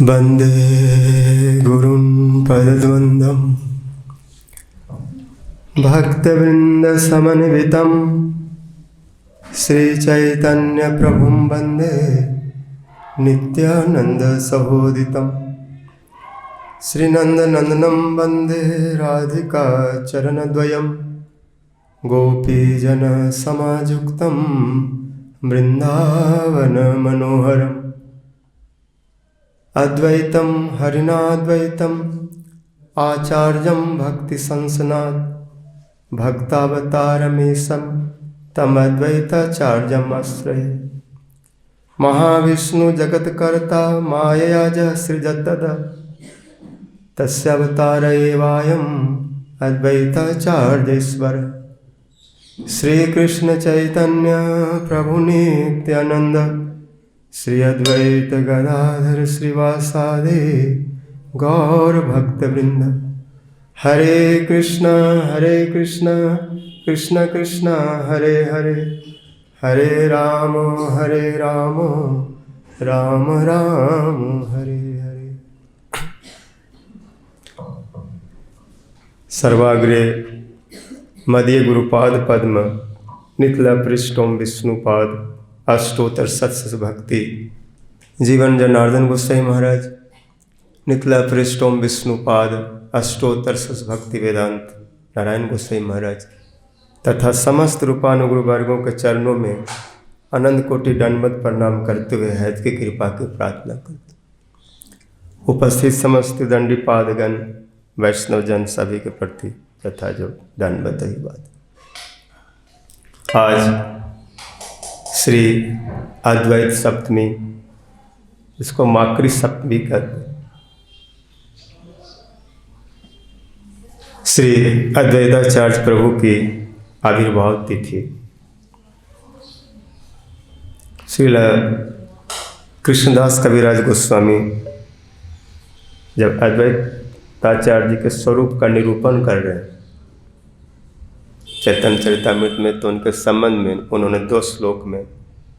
वन्दे गुरुं पदद्वन्द्वं भक्तवृन्दसमन्वितं श्रीचैतन्यप्रभुं वन्दे नित्यानन्दसहोदितं श्रीनन्दनन्दनं वन्दे राधिका चरणद्वयं गोपीजनसमायुक्तं बृन्दावनमनोहरम् अद्वैतं हरिणाद्वैतम् आचार्यं भक्तिसंसनात् भक्तावतारमीशं तमद्वैताचार्यम् आश्रये। महाविष्णुजगत्कर्ता मायया च सृजतः तस्यावतार एवायम् अद्वैताचार्येश्वर। श्रीकृष्ण चैतन्य प्रभु नित्यानंद श्री अद्वैत गदाधर श्रीवासादि गौर भक्तवृंद। हरे कृष्ण कृष्ण कृष्ण हरे हरे, हरे राम राम राम हरे हरे। सर्वाग्रे मदीय गुरुपाद पद्म नितला पृष्ठों विष्णुपाद अष्टोत्तर सत्सस भक्ति जीवन जनार्दन गोसाई महाराज नितला पृष्ठों विष्णुपाद अष्टोत्तर सत्सस भक्ति वेदांत नारायण गोसाई महाराज तथा समस्त रूपानुगुरु वर्गों के चरणों में अनंत कोटि दंडवत प्रणाम करते हुए हैत की कृपा की प्रार्थना करते। उपस्थित समस्त दंडी पादगण वैष्णव जन सभी के प्रति तथा जो दंडवत ही बात। आज श्री अद्वैत सप्तमी, इसको माकरी सप्तमी कहते हैं। श्री अद्वैताचार्य प्रभु की आविर्भाव तिथि श्रील कृष्णदास कविराज गोस्वामी जब अद्वैताचार्य जी के स्वरूप का निरूपण कर रहे हैं चैतन्य चरितामृत में, तो उनके संबंध में उन्होंने 2 श्लोक में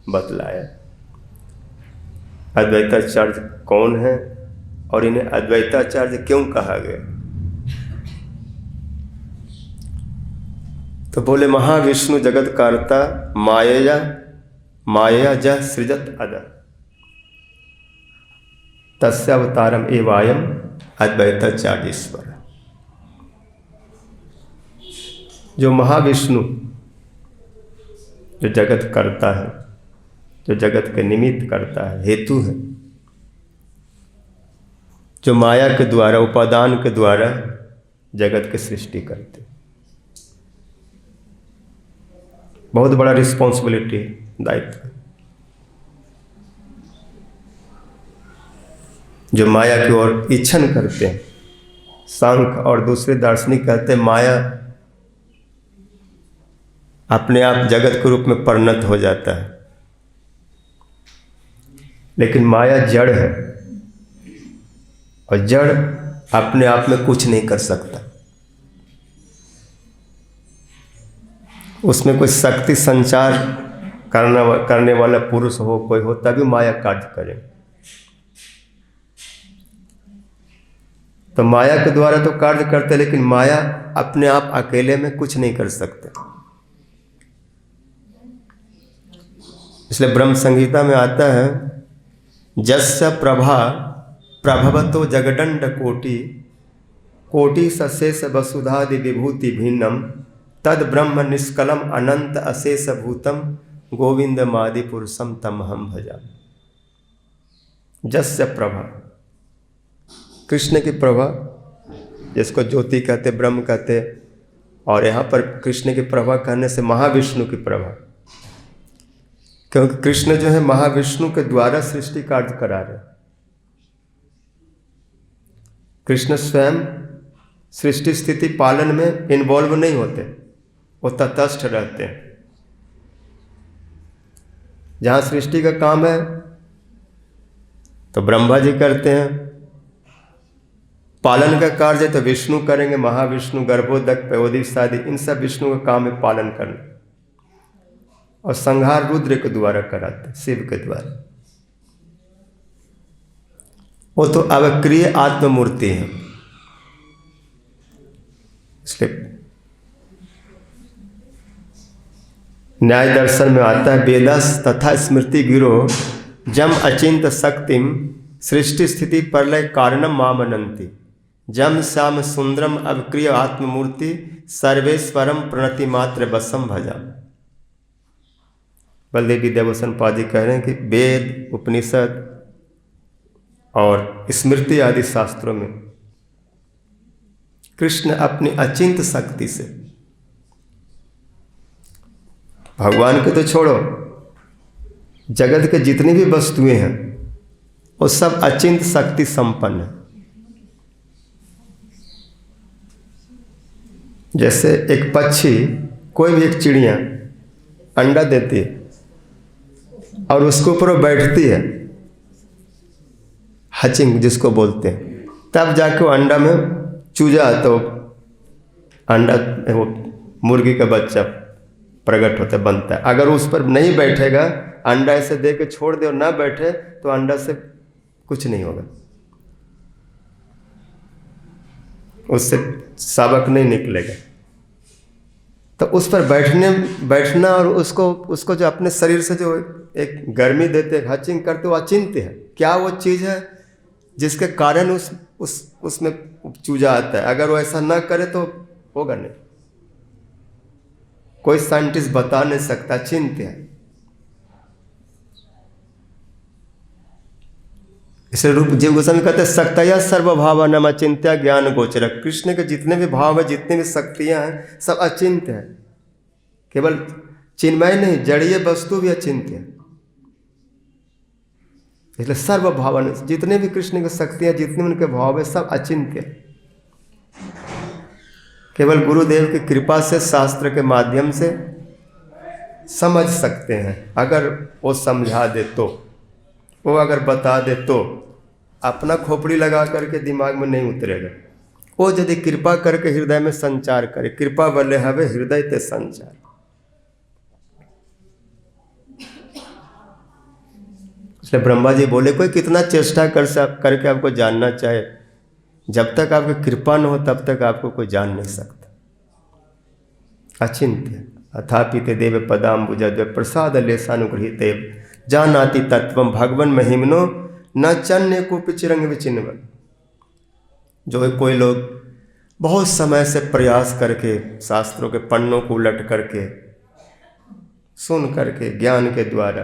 बतलाया अद्वैताचार्य कौन है और इन्हें अद्वैताचार्य क्यों कहा गया। तो बोले महाविष्णु जगत कर्ता मायया ज सृजत अद तस्यावतारम एवायम अद्वैताचार्येश्वर। जो महाविष्णु जो जगत करता है, जो जगत के निमित्त करता है, हेतु है, जो माया के द्वारा उपादान के द्वारा जगत की सृष्टि करते। बहुत बड़ा रिस्पॉन्सिबिलिटी, दायित्व। जो माया की ओर इच्छन करते हैं, सांख्य और दूसरे दार्शनिक कहते हैं माया अपने आप जगत के रूप में परिणत हो जाता है, लेकिन माया जड़ है और जड़ अपने आप में कुछ नहीं कर सकता। उसमें कोई शक्ति संचार करने वाला पुरुष हो, कोई हो, तभी माया कार्य करे। तो माया के द्वारा तो कार्य करते, लेकिन माया अपने आप अकेले में कुछ नहीं कर सकते। इसलिए ब्रह्म संहिता में आता है जस्य प्रभा प्रभवतो जगदंड कोटि कोटि सशेष वसुधादि विभूति भिन्नम तद ब्रह्म निष्कलम अनंत अशेष भूतम गोविंद मादि पुरुषम तमहम भजामि। जस्य प्रभा, कृष्ण की प्रभा, जिसको ज्योति कहते, ब्रह्म कहते, और यहाँ पर कृष्ण की प्रभा कहने से महाविष्णु की प्रभा, क्योंकि कृष्ण जो है महाविष्णु के द्वारा सृष्टि कार्य करा रहे। कृष्ण स्वयं सृष्टि स्थिति पालन में इन्वॉल्व नहीं होते, वो तटस्थ रहते हैं। जहाँ सृष्टि का काम है तो ब्रह्मा जी करते हैं, पालन का कार्य तो विष्णु करेंगे, महाविष्णु, गर्भोदक, पयोदिश आदि, इन सब विष्णु का काम है पालन करना। और संहार रुद्र के द्वारा कराते, शिव के द्वारा। वो तो अवक्रिय आत्ममूर्ति है। इसलिए न्याय दर्शन में आता है, वेदस तथा स्मृति गिरो जम अचिंत शक्तिम सृष्टि स्थिति प्रलय कारणम मामनंती जम श्याम सुंदरम अवक्रिय आत्ममूर्ति सर्वेश्वरम प्रणति मात्र बसम भजा। बलदेव विद्याभूषण पाद जी कह रहे हैं कि वेद, उपनिषद और स्मृति आदि शास्त्रों में कृष्ण अपनी अचिंत शक्ति से, भगवान को तो छोड़ो, जगत के जितनी भी वस्तुएं हैं वो सब अचिंत शक्ति संपन्न है। जैसे एक पक्षी, कोई भी एक चिड़िया अंडा देती है और उसके ऊपर बैठती है, हचिंग जिसको बोलते हैं, तब जाके वो अंडा में चूजा, तो अंडा वो मुर्गी का बच्चा प्रकट होता है, बनता है। अगर उस पर नहीं बैठेगा, अंडा ऐसे दे के छोड़ दे और ना बैठे, तो अंडा से कुछ नहीं होगा, उससे शावक नहीं निकलेगा। तो उस पर बैठना और उसको जो अपने शरीर से जो एक गर्मी देते, हचिंग करते, वो अचिंत्य है। क्या वो चीज़ है जिसके कारण उसमें चूजा आता है? अगर वो ऐसा ना करे तो होगा नहीं, कोई साइंटिस्ट बता नहीं सकता, चिंत्य है। इसे रूप जीव गोस्वामी कहते हैं, शक्तया सर्वभाव नम अचिंत्य ज्ञान गोचर। कृष्ण के जितने भी भाव है, जितने भी शक्तियां हैं, सब अचिंत्य है। केवल चिन्मय नहीं, जड़ीय वस्तु भी अचिंत्य है। इसलिए सर्वभावन, जितने भी कृष्ण की शक्तियां, जितने उनके भाव है, सब अचिंत्य है। केवल गुरुदेव की कृपा से, शास्त्र के माध्यम से समझ सकते हैं। अगर वो समझा दे तो, वो अगर बता दे तो, अपना खोपड़ी लगा करके दिमाग में नहीं उतरेगा। वो यदि कृपा करके हृदय में संचार करे, कृपा बल्ले हवे हृदय ते संचार। इसलिए ब्रह्मा जी बोले, कोई कितना चेष्टा करके आपको जानना चाहे, जब तक आपकी कृपा न हो तब तक आपको कोई जान नहीं सकता। अचिंत्य अथापि ते देव पदाम्बुज प्रसाद लेशानुगृहित जानाति तत्वम भगवन महिमनो न चन्य को पिचिरंग विचिन्वन। जो कोई लोग बहुत समय से प्रयास करके, शास्त्रों के पन्नों को उलट करके, सुन करके, ज्ञान के द्वारा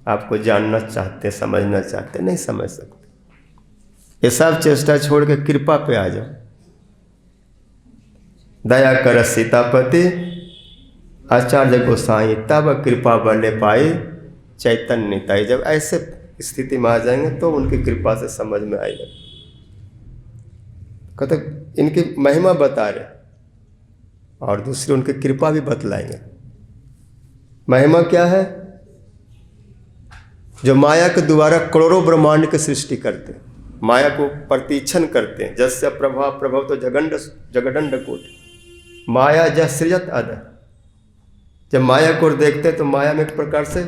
आपको जानना चाहते, समझना चाहते, नहीं समझ सकते। ये सब चेष्टा छोड़ के कृपा पे आ जाओ। दया कर सीतापति आचार्य गोसाई, तब कृपा बले पाए चैतन्य ताई। जब ऐसे स्थिति में आ जाएंगे तो उनकी कृपा से समझ में आएगा। कहते इनकी महिमा बता रहे और दूसरी उनकी कृपा भी बतलाएंगे। महिमा क्या है? जो माया के द्वारा करोड़ों ब्रह्मांड की सृष्टि करते हैं, माया को प्रतिच्छन करते हैं। जस्य प्रभाव प्रभव तो जगदंड कोट माया जय सृजत अद। जब माया को देखते हैं तो माया में एक प्रकार से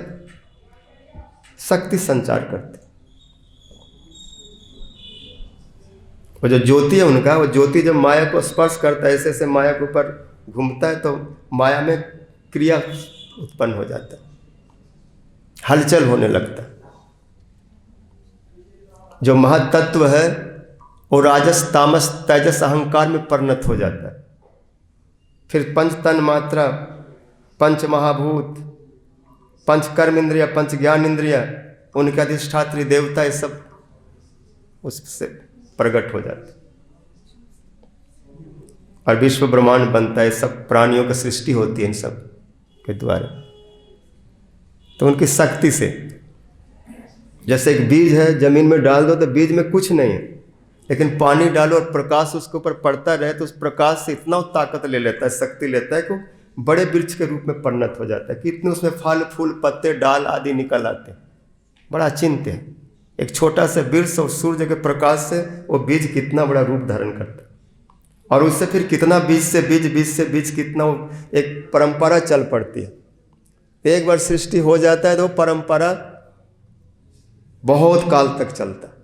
शक्ति संचार करते। वो जो ज्योति है उनका, वो ज्योति जब माया को स्पर्श करता है, ऐसे ऐसे माया के ऊपर घूमता है, तो माया में क्रिया उत्पन्न हो जाता है, हलचल होने लगता है। जो महत्त्व है वो राजस तामस तेजस अहंकार में परिणत हो जाता है। फिर पंच तन मात्रा, पंच महाभूत, पंच कर्म इंद्रिया, पंच ज्ञान इंद्रिया, उनके अधिष्ठात्री देवता, ये सब उससे प्रकट हो जाते और विश्व ब्रह्मांड बनता है। सब प्राणियों की सृष्टि होती है इन सब के द्वारा। तो उनकी शक्ति से, जैसे एक बीज है, जमीन में डाल दो तो बीज में कुछ नहीं है, लेकिन पानी डालो और प्रकाश उसके ऊपर पड़ता रहे तो उस प्रकाश से इतना ताकत ले लेता है, शक्ति लेता है कि बड़े वृक्ष के रूप में परिणत हो जाता है। कितने उसमें फल फूल पत्ते डाल आदि निकल आते हैं। बड़ा चिंत्य है। एक छोटा सा वृक्ष और सूर्य के प्रकाश से वो बीज कितना बड़ा रूप धारण करता है, और उससे फिर कितना बीज से बीज कितना एक परंपरा चल पड़ती है। एक बार सृष्टि हो जाता है तो परंपरा बहुत काल तक चलता है।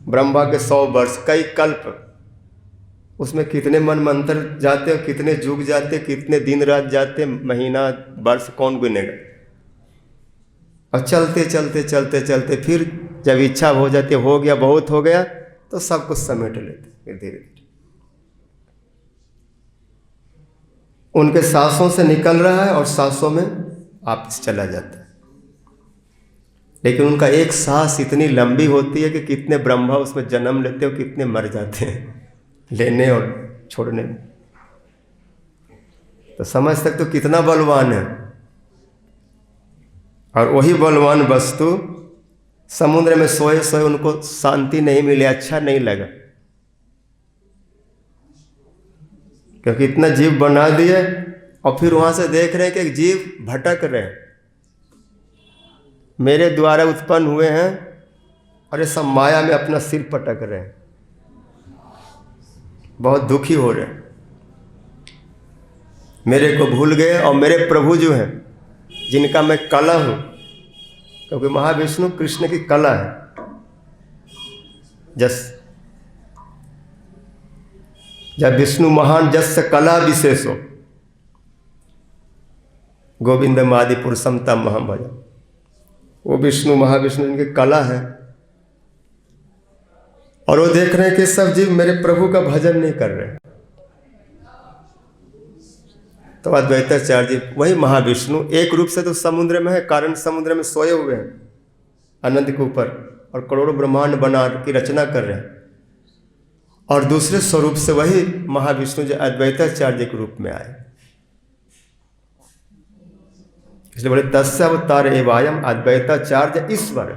ब्रह्मा के 100 वर्ष, कई कल्प, उसमें कितने मन मंत्र जाते, कितने युग जाते, कितने दिन रात जाते, महीना वर्ष कौन गिनेगा। और चलते चलते चलते चलते फिर जब इच्छा हो जाती, हो गया, बहुत हो गया, तो सब कुछ समेट लेते फिर धीरे धीरे। उनके सांसों से निकल रहा है और सांसों में वापस चला जाता है। लेकिन उनका एक सांस इतनी लंबी होती है कि कितने ब्रह्मा उसमें जन्म लेते हो, कितने मर जाते हैं लेने और छोड़ने में। तो समझ सकते हो कितना बलवान है। और वही बलवान वस्तु समुद्र में सोए सोए उनको शांति नहीं मिली, अच्छा नहीं लगा, क्योंकि इतना जीव बना दिए और फिर वहां से देख रहे हैं कि एक जीव भटक रहे हैं, मेरे द्वारा उत्पन्न हुए हैं और ये सब माया में अपना सिर पटक रहे हैं, बहुत दुखी हो रहे हैं, मेरे को भूल गए। और मेरे प्रभु जो हैं, जिनका मैं कला हूं, क्योंकि महाविष्णु कृष्ण की कला है। जब विष्णु महान जस कला विशेषो गोविंद आदि पुरुषम तम महम भज, वो विष्णु महाविष्णु जिनकी कला है। और वो देख रहे हैं कि सब जीव मेरे प्रभु का भजन नहीं कर रहे। तो अद्वैताचार्य जी, वही महाविष्णु एक रूप से तो समुद्र में है, कारण समुद्र में सोए हुए हैं अनंत के ऊपर और करोड़ों ब्रह्मांड बना की रचना कर रहे हैं। और दूसरे स्वरूप से वही महाविष्णु जो अद्वैताचार्य के रूप में आए, इसलिए बोले तस्य अवतार एवायम अद्वैताचार्य ईश्वर।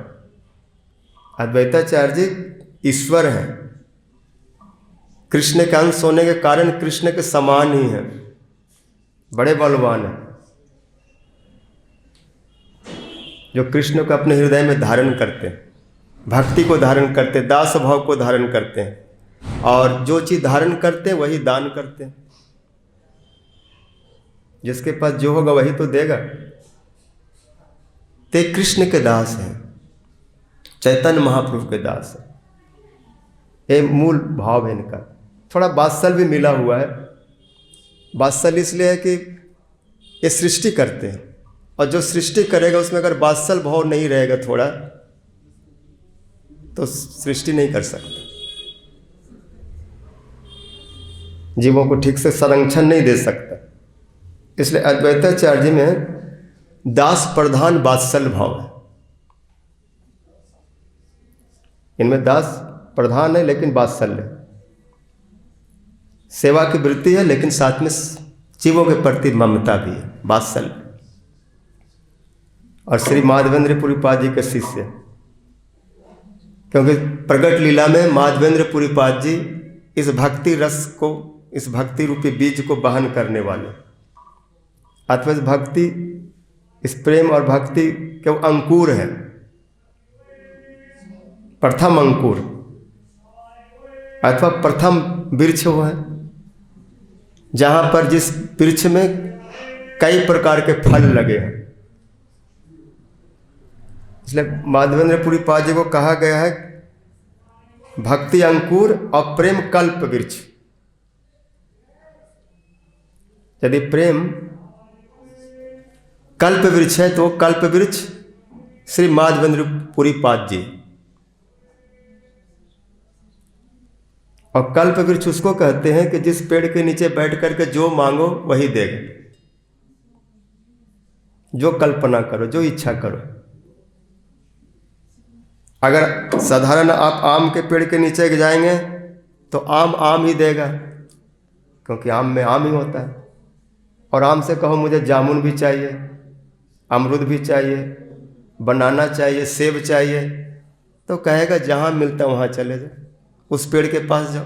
अद्वैताचार्य ईश्वर हैं, कृष्ण के अंश होने के कारण कृष्ण के समान ही हैं, बड़े बलवान हैं, जो कृष्ण को अपने हृदय में धारण करते हैं, भक्ति को धारण करते हैं, दास भाव को धारण करते हैं, और जो चीज धारण करते हैं वही दान करते हैं। जिसके पास जो होगा वही तो देगा। ते कृष्ण के दास हैं, चैतन्य महाप्रभु के दास हैं। ये मूल भाव है इनका। थोड़ा वात्सल भी मिला हुआ है। वात्सल इसलिए है कि ये सृष्टि करते हैं, और जो सृष्टि करेगा उसमें अगर वात्सल भाव नहीं रहेगा थोड़ा, तो सृष्टि नहीं कर सकता, जीवों को ठीक से संरक्षण नहीं दे सकता। इसलिए अद्वैताचार्य में दास प्रधान वात्सल भाव है। इनमें दास प्रधान है लेकिन वात्सल्य, सेवा की वृत्ति है, लेकिन साथ में जीवों के प्रति ममता भी है, वात्सल्य। और श्री माधवेंद्र पुरीपाद जी के शिष्य, क्योंकि प्रगट लीला में माधवेंद्र पुरीपाद जी इस भक्ति रस को, इस भक्ति रूपी बीज को बहन करने वाले, अथवा भक्ति, इस प्रेम और भक्ति के वो अंकुर है, प्रथम अंकुर अथवा प्रथम वृक्ष वो है, जहां पर जिस वृक्ष में कई प्रकार के फल लगे हैं। इसलिए माधवेंद्र पुरीपाद जी को कहा गया है भक्ति अंकुर और प्रेम कल्प वृक्ष। यदि प्रेम कल्प वृक्ष है तो कल्प वृक्ष श्री माधवेंद्र पुरीपाद जी, और कल्प वृक्ष उसको कहते हैं कि जिस पेड़ के नीचे बैठ करके जो मांगो वही देगा, जो कल्पना करो, जो इच्छा करो। अगर साधारण आप आम के पेड़ के नीचे जाएंगे तो आम आम ही देगा, क्योंकि आम में आम ही होता है। और आम से कहो मुझे जामुन भी चाहिए, अमरूद भी चाहिए, बनाना चाहिए, सेब चाहिए, तो कहेगा जहाँ मिलता वहाँ चले जाओ, उस पेड़ के पास जाओ।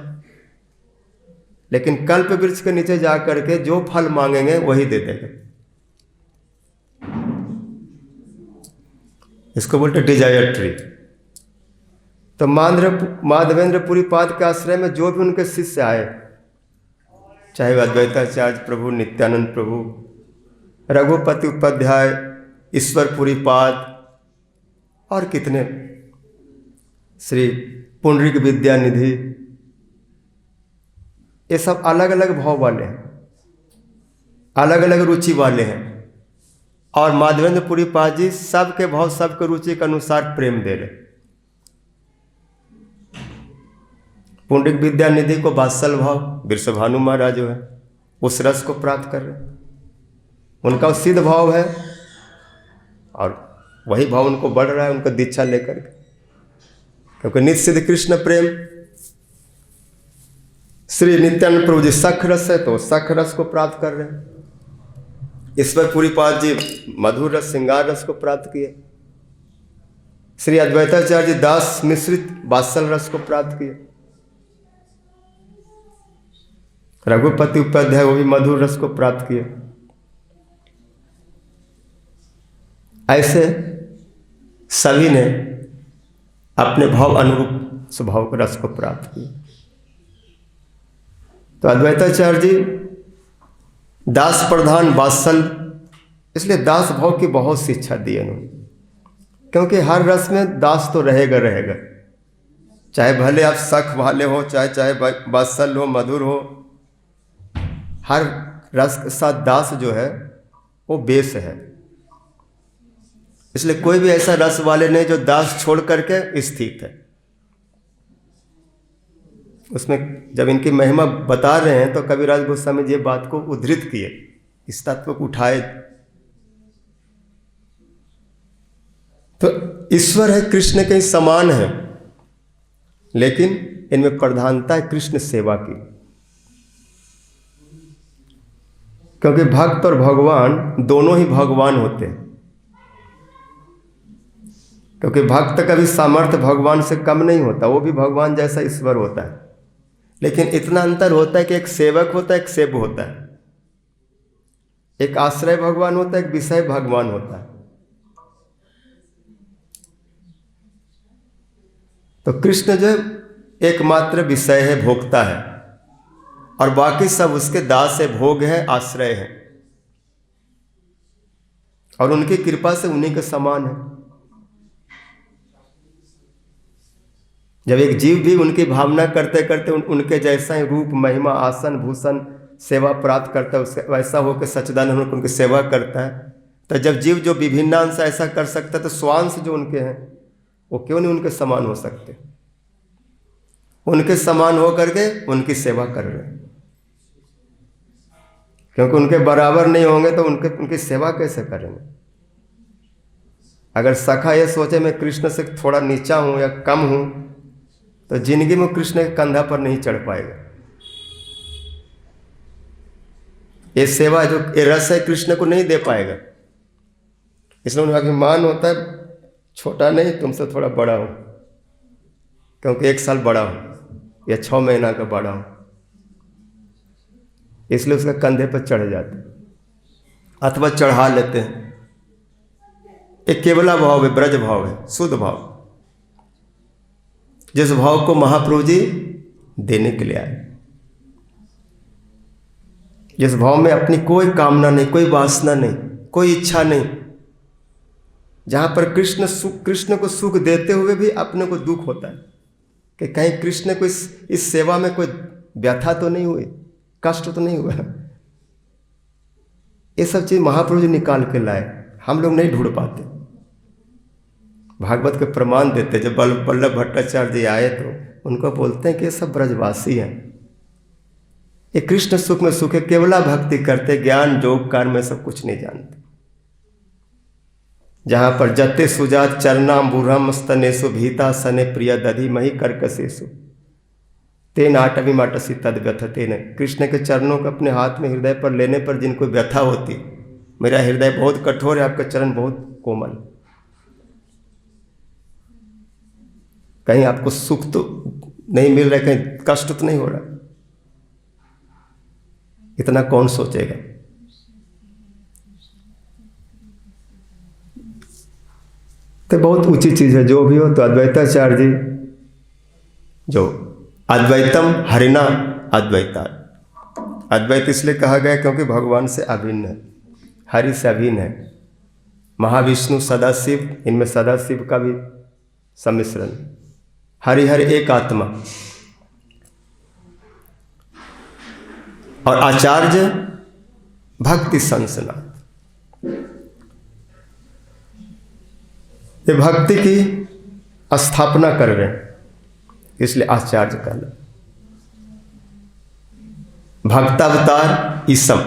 लेकिन कल्प वृक्ष के नीचे जा करके जो फल मांगेंगे वही दे देगा। इसको बोलते डिजायर ट्री। तो माधवेंद्र पुरीपाद के आश्रय में जो भी उनके शिष्य आए, चाहे अद्वैताचार्य प्रभु, नित्यानंद प्रभु, रघुपति उपाध्याय, ईश्वर पुरीपाद और कितने, श्री पुंडरीक विद्यानिधि, ये सब अलग अलग भाव वाले हैं, अलग अलग रुचि वाले हैं। और माधवेंद्र पुरी पाद जी सबके भाव, सबके रुचि के अनुसार प्रेम दे रहे। पुंडरीक विद्यानिधि को वात्सल भाव, वृषभानु महाराज जो है उस रस को प्राप्त कर रहे, उनका सिद्ध भाव है और वही भाव उनको बढ़ रहा है उनका दीक्षा लेकर के, क्योंकि नित्य सिद्ध कृष्ण प्रेम। श्री नित्यानंद प्रभु जी सख रस है तो सख रस को प्राप्त कर रहे हैं। ईश्वर पुरी पाद जी मधुर रस, श्रृंगार रस को प्राप्त किए। श्री अद्वैताचार्य जी दास मिश्रित वात्सल रस को प्राप्त किए। रघुपति उपाध्याय वो भी मधुर रस को प्राप्त किए। ऐसे सभी ने अपने भाव अनुरूप स्वभाव के रस को प्राप्त किया। तो अद्वैताचार्य जी दास प्रधान वात्सल, इसलिए दास भाव की बहुत शिक्षा दी उन्होंने, क्योंकि हर रस में दास तो रहेगा रहेगा, चाहे भले आप सख वाले हो, चाहे वात्सल हो, मधुर हो, हर रस के साथ दास जो है वो बेस है। इसलिए कोई भी ऐसा रस वाले नहीं जो दास छोड़ करके स्थित है। उसमें जब इनकी महिमा बता रहे हैं तो कबीराज गोस्वामी जी बात को उद्धृत किए, इस तत्व को उठाए। तो ईश्वर है, कृष्ण के समान है, लेकिन इनमें प्रधानता है कृष्ण सेवा की, क्योंकि भक्त और भगवान दोनों ही भगवान होते हैं। क्योंकि भक्त का भी सामर्थ्य भगवान से कम नहीं होता, वो भी भगवान जैसा ईश्वर होता है, लेकिन इतना अंतर होता है कि एक सेवक होता है, एक सेव्य होता है, एक आश्रय भगवान होता है, एक विषय भगवान होता है। तो कृष्ण जो एकमात्र विषय है, भोक्ता है, और बाकी सब उसके दास है, भोग है, आश्रय है, और उनकी कृपा से उन्हीं के समान है। जब एक जीव भी उनकी भावना करते करते उनके जैसा ही रूप, महिमा, आसन, भूषण, सेवा प्राप्त करता है, उसके वैसा होकर सच्चिदानंद उनकी सेवा करता है, तो जब जीव जो विभिन्नांश ऐसा कर सकता है, तो स्वांश जो उनके हैं वो क्यों नहीं उनके समान हो सकते? उनके समान हो करके उनकी सेवा कर रहे हैं, क्योंकि उनके बराबर नहीं होंगे तो उनकी सेवा कैसे करेंगे? अगर सखा ये सोचे मैं कृष्ण से थोड़ा नीचा हूँ या कम हूँ, तो जिंदगी में कृष्ण के कंधा पर नहीं चढ़ पाएगा। ये सेवा जो ये रस है कृष्ण को नहीं दे पाएगा। इसलिए उनका अभिमान होता है, छोटा नहीं, तुमसे थोड़ा बड़ा हूँ, क्योंकि 1 साल बड़ा हूँ या 6 महीना का बड़ा हूँ, इसलिए उसके कंधे पर चढ़ जाते अथवा चढ़ा लेते हैं। एक केवला भाव है, ब्रज भाव है, शुद्ध भाव, जिस भाव को महाप्रभु जी देने के लिए आए, जिस भाव में अपनी कोई कामना नहीं, कोई वासना नहीं, कोई इच्छा नहीं, जहां पर कृष्ण को सुख देते हुए भी अपने को दुख होता है कि कहीं कृष्ण को इस सेवा में कोई व्यथा तो नहीं हुई, कष्ट तो नहीं हुआ। ये सब चीज महाप्रभु जी निकाल के लाए, हम लोग नहीं ढूंढ पाते। भागवत के प्रमाण देते, जब वल्लभ भट्टाचार्य जी आए तो उनको बोलते हैं कि ये सब ब्रजवासी हैं, ये कृष्ण सुख में सुख है, केवला भक्ति करते, ज्ञान योग कार्य में सब कुछ नहीं जानते। जहां पर जते सुजात चरणाम बुरहम स्तनेशु भीता सने प्रिय दधि मही कर्कशेषु तेन आटवी माटसी तद व्यथते न। कृष्ण के चरणों को अपने हाथ में हृदय पर लेने पर जिनको व्यथा होती, मेरा हृदय बहुत कठोर है, आपका चरण बहुत कोमल, कहीं आपको सुख तो नहीं मिल रहा, कहीं कष्ट तो नहीं हो रहा, इतना कौन सोचेगा? तो बहुत ऊंची चीज है जो भी हो। तो अद्वैताचार्य जी जो अद्वैतम हरिना अद्वैता, अद्वैत इसलिए कहा गया क्योंकि भगवान से अभिन्न है, हरि से अभिन्न है। महाविष्णु सदाशिव, इनमें सदाशिव का भी सम्मिश्रण, हरिहर एक आत्मा। और आचार्य भक्ति संसनाथ। ये भक्ति की स्थापना कर रहे हैं, इसलिए आचार्य कहना। भक्तावतार ईसम,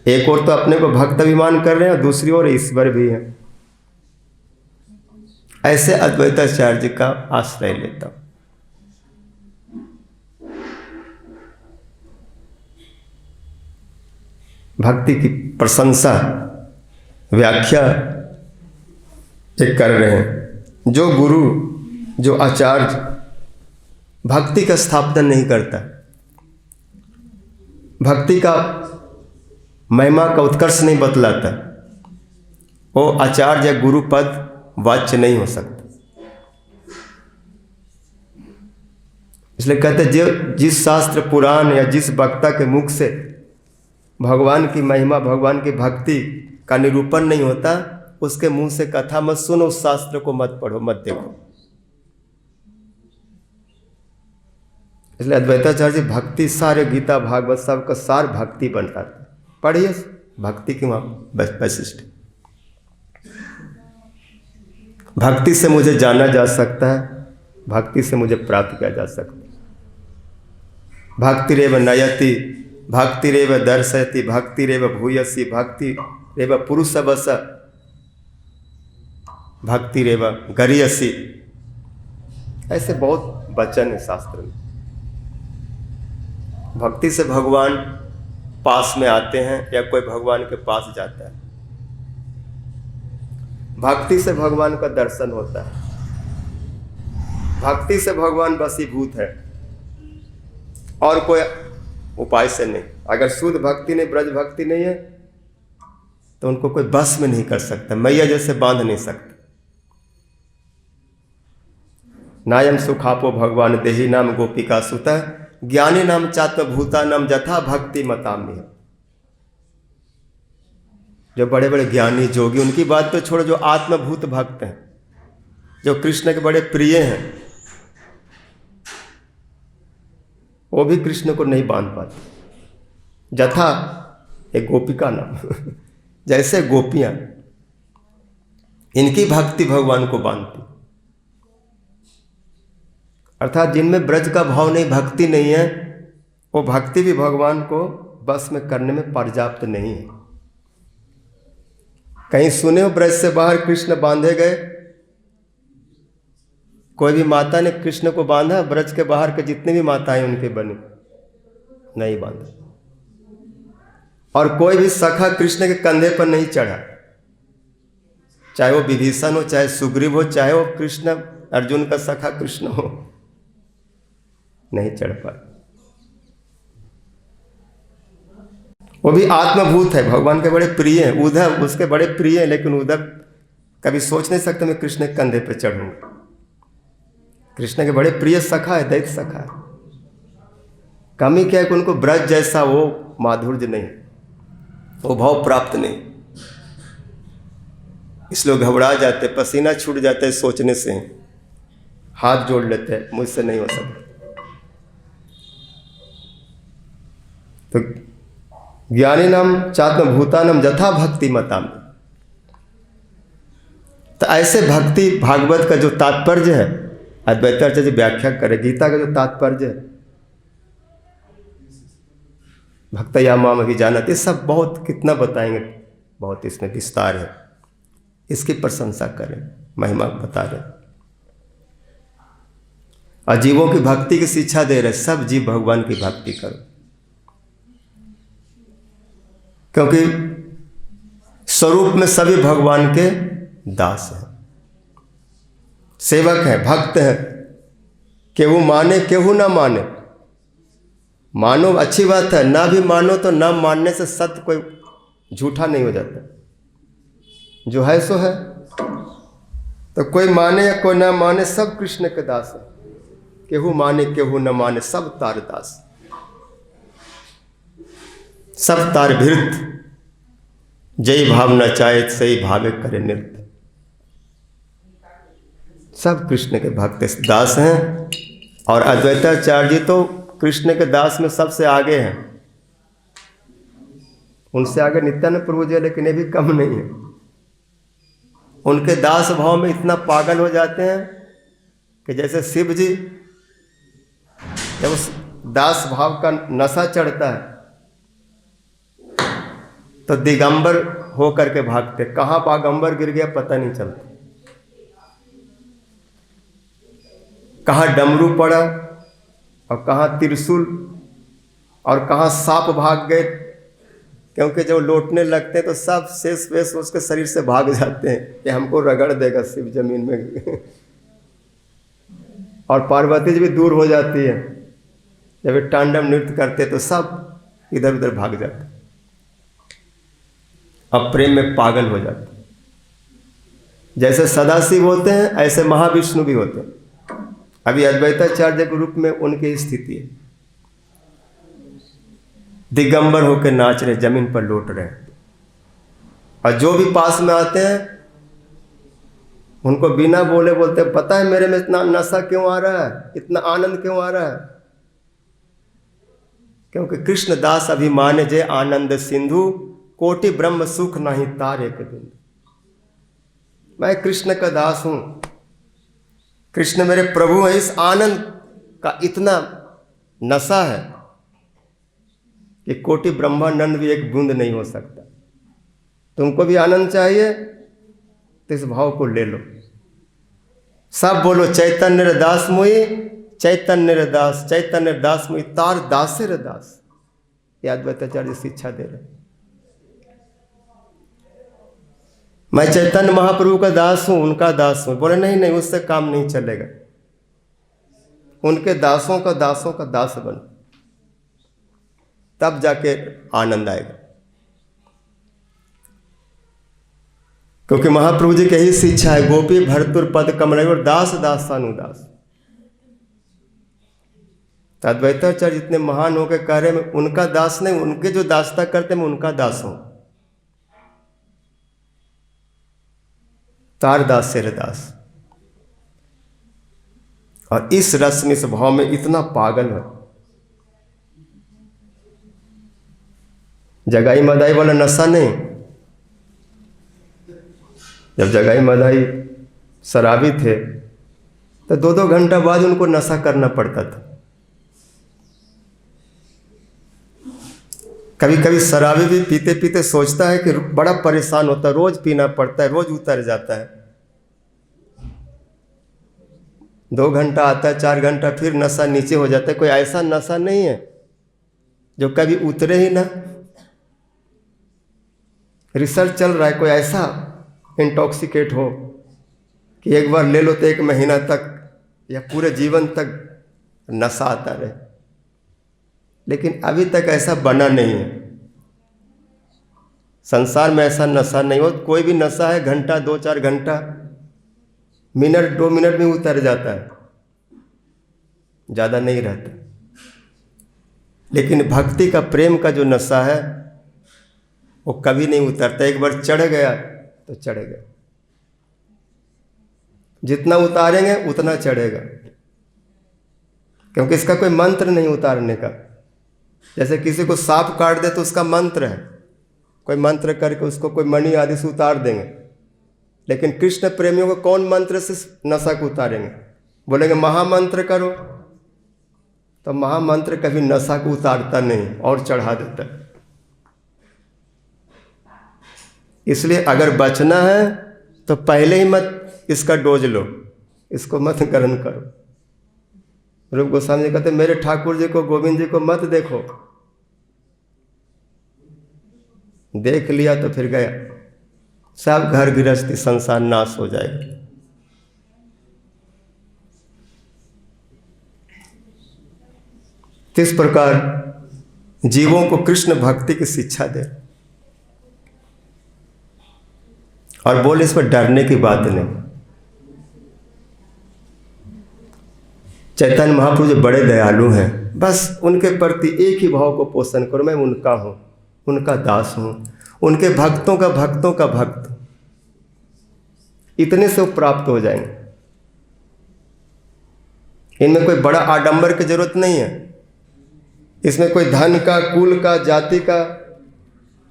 एक और तो अपने को भक्त अभिमान कर रहे हैं और दूसरी ओर ईश्वर भी है। ऐसे अद्वैताचार्य का आश्रय लेता हूं। भक्ति की प्रशंसा व्याख्या एक कर रहे हैं। जो गुरु, जो आचार्य भक्ति का स्थापना नहीं करता, भक्ति का महिमा का उत्कर्ष नहीं बतलाता, वो आचार्य या गुरु पद वाच्य नहीं हो सकता। इसलिए कहते हैं जिस शास्त्र पुराण या जिस वक्ता के मुख से भगवान की महिमा, भगवान की भक्ति का निरूपण नहीं होता, उसके मुंह से कथा मत सुनो, उस शास्त्र को मत पढ़ो, मत देखो। इसलिए अद्वैताचार्य भक्ति, सारे गीता भागवत सब का सार भक्ति बनता है। पढ़िए भक्ति की वैशिष्ट। भक्ति से मुझे जाना जा सकता है, भक्ति से मुझे प्राप्त किया जा सकता है। भक्तिरेव नयति, भक्तिरेव दर्शयति, भक्तिरेव भूयसी, भक्तिरेव पुरुषवस, भक्तिरेव गरीयसी। ऐसे बहुत वचन है शास्त्र में। भक्ति से भगवान पास में आते हैं या कोई भगवान के पास जाता है। भक्ति से भगवान का दर्शन होता है। भक्ति से भगवान वशीभूत है और कोई उपाय से नहीं। अगर शुद्ध भक्ति नहीं, ब्रज भक्ति नहीं है, तो उनको कोई बस में नहीं कर सकता, मैया जैसे बांध नहीं सकता। नायम सुखापो भगवान देही नाम गोपिका सुता, ज्ञानी नाम चात्म भूता नाम जथा भक्ति मताम्य। जो बड़े बड़े ज्ञानी जोगी, उनकी बात तो छोड़ो, जो आत्मभूत भक्त हैं, जो कृष्ण के बड़े प्रिय हैं, वो भी कृष्ण को नहीं बांध पाते। जथा एक गोपिका नाम जैसे गोपियां, इनकी भक्ति भगवान को बांधती। अर्थात जिनमें ब्रज का भाव नहीं, भक्ति नहीं है, वो भक्ति भी भगवान को बस में करने में पर्याप्त नहीं है। कहीं सुने हो ब्रज से बाहर कृष्ण बांधे गए? कोई भी माता ने कृष्ण को बांधा? ब्रज के बाहर के जितने भी माताएं उनके बने, नहीं बांधा। और कोई भी सखा कृष्ण के कंधे पर नहीं चढ़ा, चाहे वो विभीषण हो, चाहे सुग्रीव हो, चाहे वो कृष्ण अर्जुन का सखा कृष्ण हो, नहीं चढ़ पाए। वो भी आत्मभूत है, भगवान के बड़े प्रिय हैं। उद्धव उसके बड़े प्रिय हैं, लेकिन उद्धव कभी सोच नहीं सकते मैं कृष्ण के कंधे पर चढ़ूंगा। कृष्ण के बड़े प्रिय सखा है, दैत्य सखा है। कमी क्या है कि उनको ब्रज जैसा वो माधुर्य नहीं, वो भाव प्राप्त नहीं। इसलिए घबरा जाते, पसीना छूट जाता है सोचने से, हाथ जोड़ लेते हैं, मुझसे नहीं हो सकता। तो ज्ञानी नाम चात्म भूतानम जथा भक्ति मताम। तो ऐसे भक्ति भागवत का जो तात्पर्य है, अद्वैताचार्य व्याख्या करे। गीता का जो तात्पर्य है, भक्तया माम अभिजानते, सब बहुत कितना बताएंगे, बहुत इसमें विस्तार है। इसकी प्रशंसा करें, महिमा बता रहे, और जीवों की भक्ति की शिक्षा दे रहे। सब जीव भगवान की भक्ति करो, क्योंकि स्वरूप में सभी भगवान के दास हैं, सेवक हैं, भक्त हैं। केहू माने केहू ना माने, मानो अच्छी बात है, ना भी मानो तो ना मानने से सत्य कोई झूठा नहीं हो जाता। जो है सो है। तो कोई माने या कोई ना माने, सब कृष्ण के दास है। केहू माने केहू न माने, सब तार दास, सब तार भृत। जय भाव न चाहे सही भावे करे नृत्य। सब कृष्ण के भक्त दास हैं। और अद्वैताचार्य जी तो कृष्ण के दास में सबसे आगे हैं। उनसे आगे नित्यानंद प्रभु जी, लेकिन ये भी कम नहीं है। उनके दास भाव में इतना पागल हो जाते हैं कि जैसे शिव जी जब उस दास भाव का नशा चढ़ता है तो दिगंबर हो करके भागते, कहाँ बागंबर गिर गया पता नहीं चलता, कहाँ डमरू पड़ा और कहाँ त्रिशूल और कहाँ सांप भाग गए। क्योंकि जब लौटने लगते हैं तो सब शेष वेश उसके शरीर से भाग जाते हैं कि हमको रगड़ देगा शिव जमीन में। और पार्वती जी भी दूर हो जाती है। जब वे तांडव नृत्य करते तो सब इधर उधर भाग जाते, अब प्रेम में पागल हो जाते। जैसे सदाशिव होते हैं ऐसे महाविष्णु भी होते हैं। अभी अद्वैताचार्य के रूप में उनकी स्थिति है, दिगंबर होकर नाच रहे, जमीन पर लौट रहे हैं। और जो भी पास में आते हैं उनको बिना बोले बोलते हैं, पता है मेरे में इतना नशा क्यों आ रहा है, इतना आनंद क्यों आ रहा है? क्योंकि कृष्ण दास अभिमान जय आनंद सिंधु, कोटि ब्रह्म सुख नहीं तार एक बिंदु। मैं कृष्ण का दास हूं, कृष्ण मेरे प्रभु हैं। इस आनंद का इतना नशा है कि कोटि ब्रह्मानंद भी एक बूंद नहीं हो सकता। तुमको भी आनंद चाहिए तो इस भाव को ले लो। सब बोलो चैतन्य रे दास मोई, चैतन्य रे दास, चैतन्य रे दास मोई, तार दासे रे दास। ये अद्वैताचार्य शिक्षा दे रहे। मैं चैतन्य महाप्रभु का दास हूं, उनका दास हूं। बोले नहीं नहीं, उससे काम नहीं चलेगा। उनके दासों का दास बनो, तब जाके आनंद आएगा। क्योंकि महाप्रभु जी की यही शिक्षा है, गोपी भरतुर पद कमल और दास दासानुदास। तो अद्वैताचार्य जितने महान होकर कह रहे हैं, उनका दास नहीं, उनके जो दासता करते मैं उनका दास हूं। तार दास से दास। और इस रस में, इस भाव में इतना पागल है। जगाई मदाई वाला नशा नहीं। जब जगाई मदाई शराबी थे तो 2-2 घंटा बाद उनको नशा करना पड़ता था। कभी कभी शराबी भी पीते पीते सोचता है कि बड़ा परेशान होता है, रोज पीना पड़ता है, रोज उतर जाता है। 2 घंटा आता है, 4 घंटा, फिर नशा नीचे हो जाता है। कोई ऐसा नशा नहीं है जो कभी उतरे ही ना। रिसर्च चल रहा है, कोई ऐसा इंटॉक्सिकेट हो कि एक बार ले लो तो 1 महीना तक या पूरे जीवन तक नशा आता रहे। लेकिन अभी तक ऐसा बना नहीं है। संसार में ऐसा नशा नहीं हो। कोई भी नशा है घंटा 2-4 घंटा, मिनट 2 मिनट में उतर जाता है, ज़्यादा नहीं रहता। लेकिन भक्ति का, प्रेम का जो नशा है वो कभी नहीं उतरता। एक बार चढ़ गया तो चढ़ गया। जितना उतारेंगे उतना चढ़ेगा, क्योंकि इसका कोई मंत्र नहीं उतारने का। जैसे किसी को सांप काट दे तो उसका मंत्र है, कोई मंत्र करके उसको कोई मणि आदि से उतार देंगे। लेकिन कृष्ण प्रेमियों को कौन मंत्र से नशा को उतारेंगे? बोलेंगे महामंत्र करो, तो महामंत्र कभी नशा को उतारता नहीं और चढ़ा देता है। इसलिए अगर बचना है तो पहले ही मत इसका डोज लो, इसको मत ग्रहण करो। रूप गोस्वामी जी कहते मेरे ठाकुर जी को, गोविंद जी को मत देखो। देख लिया तो फिर गया, सब घर गृहस्थी संसार नाश हो जाएगा। इस प्रकार जीवों को कृष्ण भक्ति की शिक्षा दे और बोले इस पर डरने की बात नहीं। चैतन्य महाप्रभु जी बड़े दयालु हैं, बस उनके प्रति एक ही भाव को पोषण करो, मैं उनका हूँ, उनका दास हूँ, उनके भक्तों का भक्त, इतने से वो प्राप्त हो जाएंगे। इनमें कोई बड़ा आडंबर की जरूरत नहीं है। इसमें कोई धन का, कुल का, जाति का,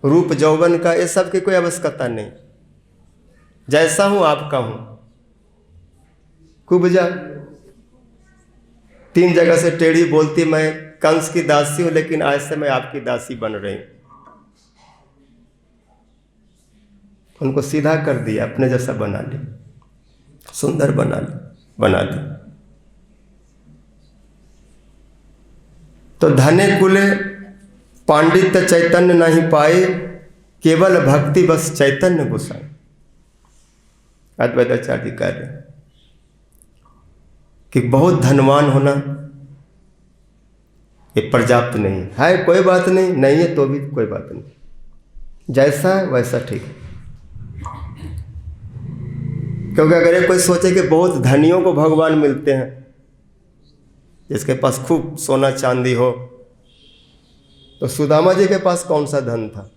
रूप यौवन का, ये सब की कोई आवश्यकता नहीं। जैसा हूं आपका हूं। कुब्जा 3 जगह से टेढ़ी बोलती, मैं कंस की दासी हूं, लेकिन आज से मैं आपकी दासी बन रही हूं। उनको सीधा कर दिया, अपने जैसा बना ली, सुंदर बना ली। तो धने कुले पांडित्य चैतन्य नहीं पाए, केवल भक्ति बस चैतन्य गोसाई। अद्वैताचार्य कह रहे हैं कि बहुत धनवान होना ये पर्याप्त नहीं है। कोई बात नहीं है तो भी कोई बात नहीं, जैसा है वैसा ठीक है। क्योंकि अगर ये कोई सोचे कि बहुत धनियों को भगवान मिलते हैं, जिसके पास खूब सोना चांदी हो, तो सुदामा जी के पास कौन सा धन था?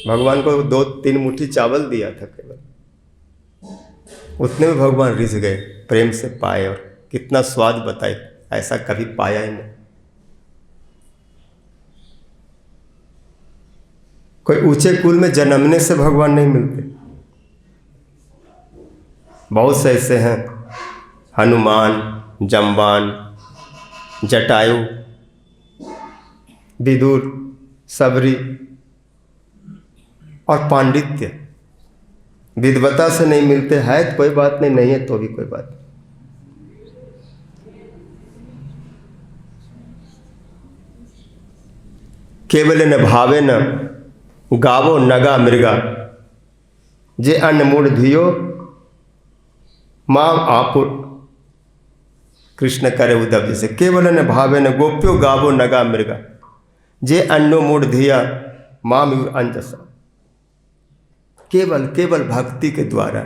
भगवान को 2-3 मुट्ठी चावल दिया था केवल, उतने में भगवान रिझ गए, प्रेम से पाए, और कितना स्वाद बताए, ऐसा कभी पाया ही नहीं। कोई ऊंचे कुल में जन्मने से भगवान नहीं मिलते। बहुत से ऐसे हैं, हनुमान, जम्बान, जटायु, विदुर, सबरी, और पांडित्य विद्वता से नहीं मिलते। है तो कोई बात नहीं है तो भी कोई बात नहीं। केवल न भावे न गावो नगा मृगा, जे अन्न मूढ़ धियो माँ आपुर। कृष्ण करे उद्धव जी से, केवल न भावे न गोप्यो गावो नगा मृगा, जे अन्नो मूढ़ धिया माँ मयूर अंजसा। केवल भक्ति के द्वारा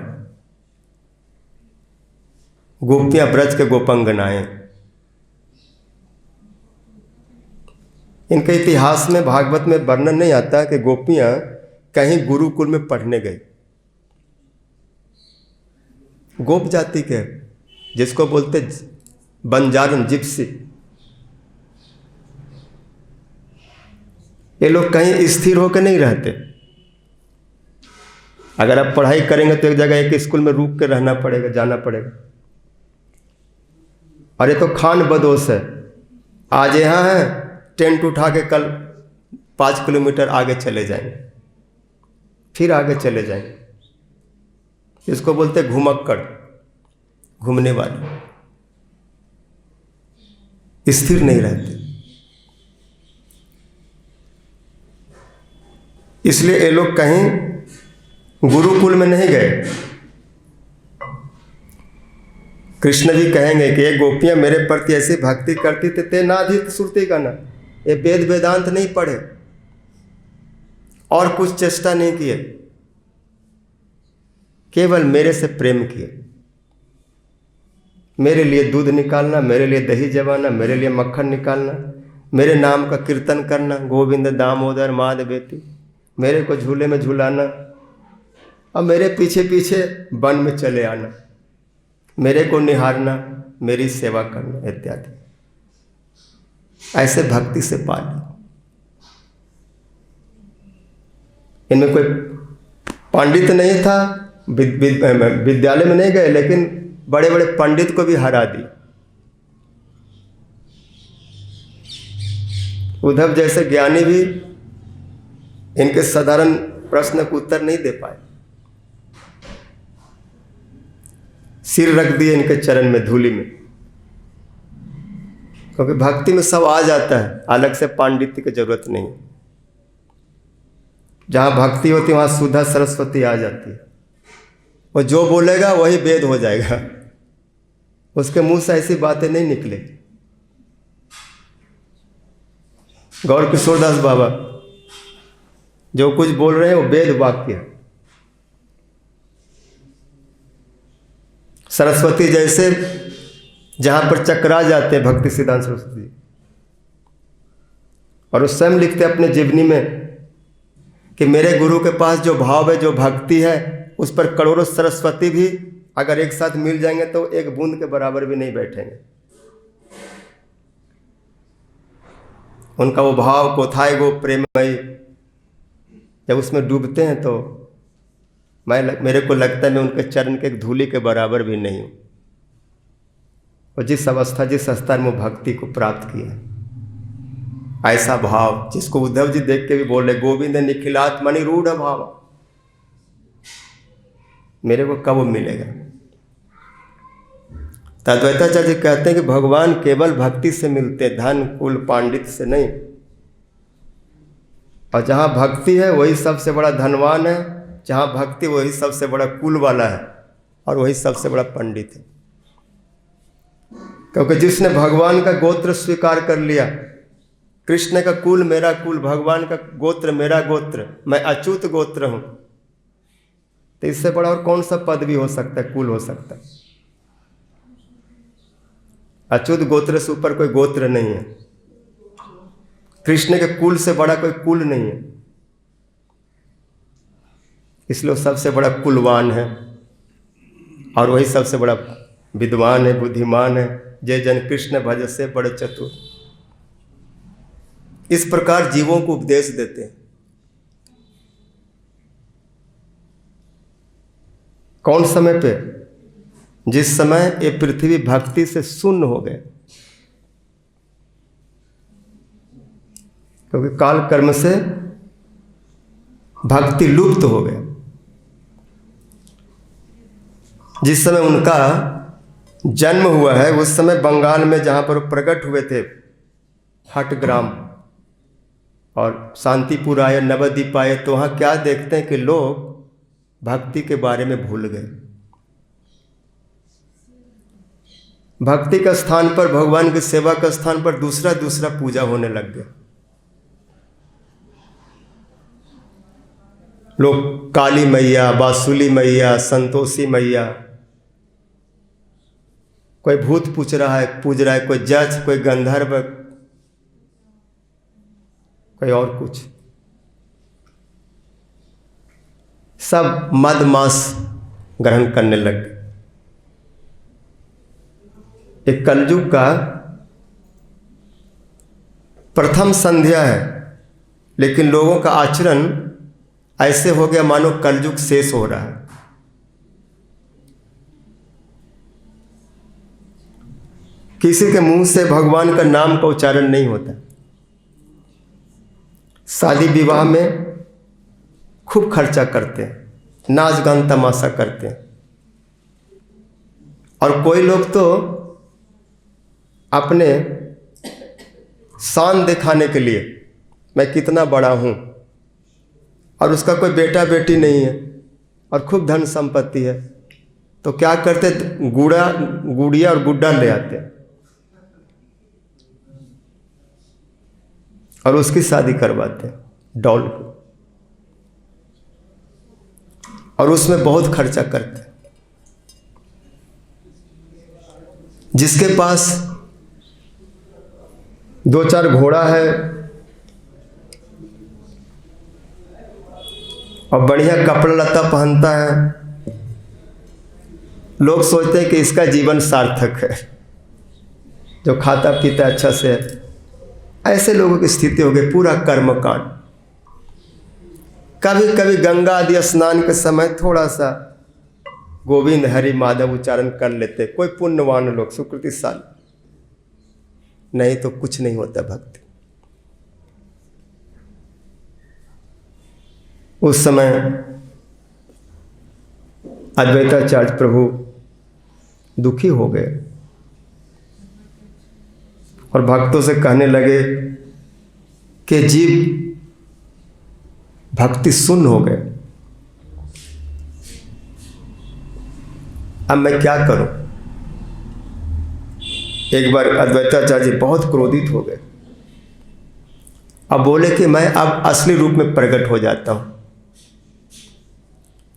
गोपियां, ब्रज के गोपंगनाएं, इनके इतिहास में, भागवत में वर्णन नहीं आता कि गोपियां कहीं गुरुकुल में पढ़ने गई। गोप जाति के, जिसको बोलते बंजारन, जिप्सी, ये लोग कहीं स्थिर होकर नहीं रहते। अगर आप पढ़ाई करेंगे तो एक जगह, एक स्कूल में रुक के रहना पड़ेगा, जाना पड़ेगा। और ये तो खान बदोश है, आज यहाँ है, टेंट उठा के कल 5 किलोमीटर आगे चले जाएंगे, फिर आगे चले जाएंगे। इसको बोलते घुमक्कड़, घूमने वाले, स्थिर नहीं रहते। इसलिए ये लोग कहीं गुरुकुल में नहीं गए। कृष्ण जी कहेंगे कि ये गोपियां मेरे प्रति ऐसी भक्ति करती थी, ते नाधित सुरती का ना, ये वेद वेदांत नहीं पढ़े और कुछ चेष्टा नहीं किए, केवल मेरे से प्रेम किए। मेरे लिए दूध निकालना, मेरे लिए दही जमाना, मेरे लिए मक्खन निकालना, मेरे नाम का कीर्तन करना, गोविंद दामोदर माधवेति, मेरे को झूले में झूलाना, और मेरे पीछे पीछे वन में चले आना, मेरे को निहारना, मेरी सेवा करना इत्यादि। ऐसे भक्ति से पाली। इनमें कोई पंडित नहीं था, विद्यालय में नहीं गए, लेकिन बड़े बड़े पंडित को भी हरा दी। उद्धव जैसे ज्ञानी भी इनके साधारण प्रश्न को उत्तर नहीं दे पाए, सिर रख दिए इनके चरण में, धूलि में। क्योंकि भक्ति में सब आ जाता है, अलग से पांडित्य की जरूरत नहीं। जहाँ भक्ति होती है वहाँ सुधा सरस्वती आ जाती है। वो जो बोलेगा वही वेद हो जाएगा, उसके मुंह से ऐसी बातें नहीं निकलेगी। गौर किशोरदास बाबा जो कुछ बोल रहे हैं वो वेद वाक्य है। सरस्वती जैसे जहां पर चकरा जाते हैं भक्ति सिद्धांत सरस्वती, और वो स्वयं लिखते अपने जीवनी में कि मेरे गुरु के पास जो भाव है, जो भक्ति है, उस पर करोड़ों सरस्वती भी अगर एक साथ मिल जाएंगे तो एक बूंद के बराबर भी नहीं बैठेंगे। उनका वो भाव कोथाय गो प्रेममय, जब उसमें डूबते हैं तो मेरे को लगता है मैं उनके चरण के एक धूलि के बराबर भी नहीं हूँ। और जिस अवस्था जिस स्तर में भक्ति को प्राप्त किया, ऐसा भाव जिसको उद्धव जी देख के भी बोल रहे गोविंद निखिलात्मनि रूढ़ भाव, मेरे को कब मिलेगा। अद्वैताचार्य जी कहते हैं कि भगवान केवल भक्ति से मिलते, धन कुल पांडित्य से नहीं। और जहाँ भक्ति है वही सबसे बड़ा धनवान है, जहाँ भक्ति वही सबसे बड़ा कुल वाला है, और वही सबसे बड़ा पंडित है। क्योंकि जिसने भगवान का गोत्र स्वीकार कर लिया, कृष्ण का कुल मेरा कुल, भगवान का गोत्र मेरा गोत्र, मैं अच्युत गोत्र हूँ, तो इससे बड़ा और कौन सा पद भी हो सकता है, कुल हो सकता है। अच्युत गोत्र से ऊपर कोई गोत्र नहीं है, कृष्ण के कुल से बड़ा कोई कुल नहीं है, इसलिए वो सबसे बड़ा कुलवान है, और वही सबसे बड़ा विद्वान है, बुद्धिमान है। जय जन कृष्ण भज से बड़े चतुर, इस प्रकार जीवों को उपदेश देते हैं। कौन समय पे? जिस समय ये पृथ्वी भक्ति से शून्य हो गए, क्योंकि काल कर्म से भक्ति लुप्त हो गए। जिस समय उनका जन्म हुआ है उस समय बंगाल में जहाँ पर प्रकट हुए थे, हटग्राम और शांतिपुर आए, नवद्वीप आए, तो वहाँ क्या देखते हैं कि लोग भक्ति के बारे में भूल गए। भक्ति का स्थान पर, भगवान की सेवा का स्थान पर दूसरा दूसरा पूजा होने लग गया। लोग काली मैया, बासुली मैया, संतोषी मैया, कोई भूत पूज रहा है, कोई जज, कोई गंधर्व, कोई और कुछ, सब मद मांस ग्रहण करने लग गए। एक कलयुग का प्रथम संध्या है, लेकिन लोगों का आचरण ऐसे हो गया मानो कलयुग शेष हो रहा है। किसी के मुंह से भगवान का नाम का उच्चारण नहीं होता। शादी विवाह में खूब खर्चा करते हैं, नाच गान तमाशा करते हैं, और कोई लोग तो अपने शान दिखाने के लिए मैं कितना बड़ा हूं, और उसका कोई बेटा बेटी नहीं है और खूब धन संपत्ति है, तो क्या करते, गुड़िया और गुड्डा ले आते और उसकी शादी करवाते डॉल को, और उसमें बहुत खर्चा करते। जिसके पास 2-4 घोड़ा है और बढ़िया कपड़ा लत्ता पहनता है, लोग सोचते हैं कि इसका जीवन सार्थक है, जो खाता पीता अच्छा से है। ऐसे लोगों की स्थिति हो गई पूरा कर्मकांड। कभी कभी गंगा आदि स्नान के समय थोड़ा सा गोविंद हरि माधव उच्चारण कर लेते कोई पुण्यवान लोग, सुकृतिशाली, नहीं तो कुछ नहीं होता भक्ति। उस समय अद्वैताचार्य प्रभु दुखी हो गए और भक्तों से कहने लगे कि जीव भक्ति शून्य हो गए, अब मैं क्या करूं। एक बार अद्वैताचार्य जी बहुत क्रोधित हो गए, अब बोले कि मैं अब असली रूप में प्रकट हो जाता हूं,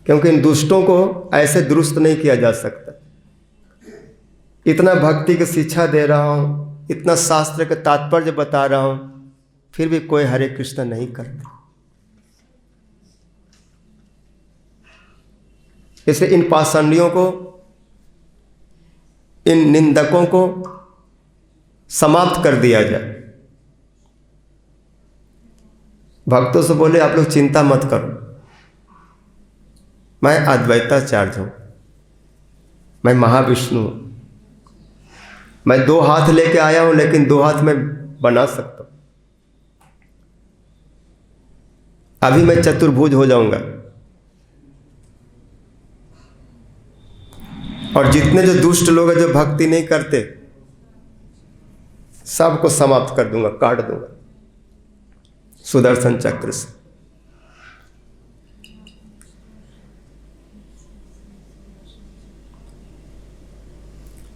क्योंकि इन दुष्टों को ऐसे दुरुस्त नहीं किया जा सकता। इतना भक्ति की शिक्षा दे रहा हूं, इतना शास्त्र के तात्पर्य बता रहा हूं, फिर भी कोई हरे कृष्ण नहीं करता। इसलिए इन पाषंडियों को इन निंदकों को समाप्त कर दिया जाए। भक्तों से बोले आप लोग चिंता मत करो, मैं अद्वैताचार्य हूं, मैं महाविष्णु हूं, मैं 2 हाथ लेके आया हूं, लेकिन 2 हाथ में बना सकता हूं। अभी मैं चतुर्भुज हो जाऊंगा और जितने जो दुष्ट लोग हैं जो भक्ति नहीं करते सबको समाप्त कर दूंगा, काट दूंगा सुदर्शन चक्र से।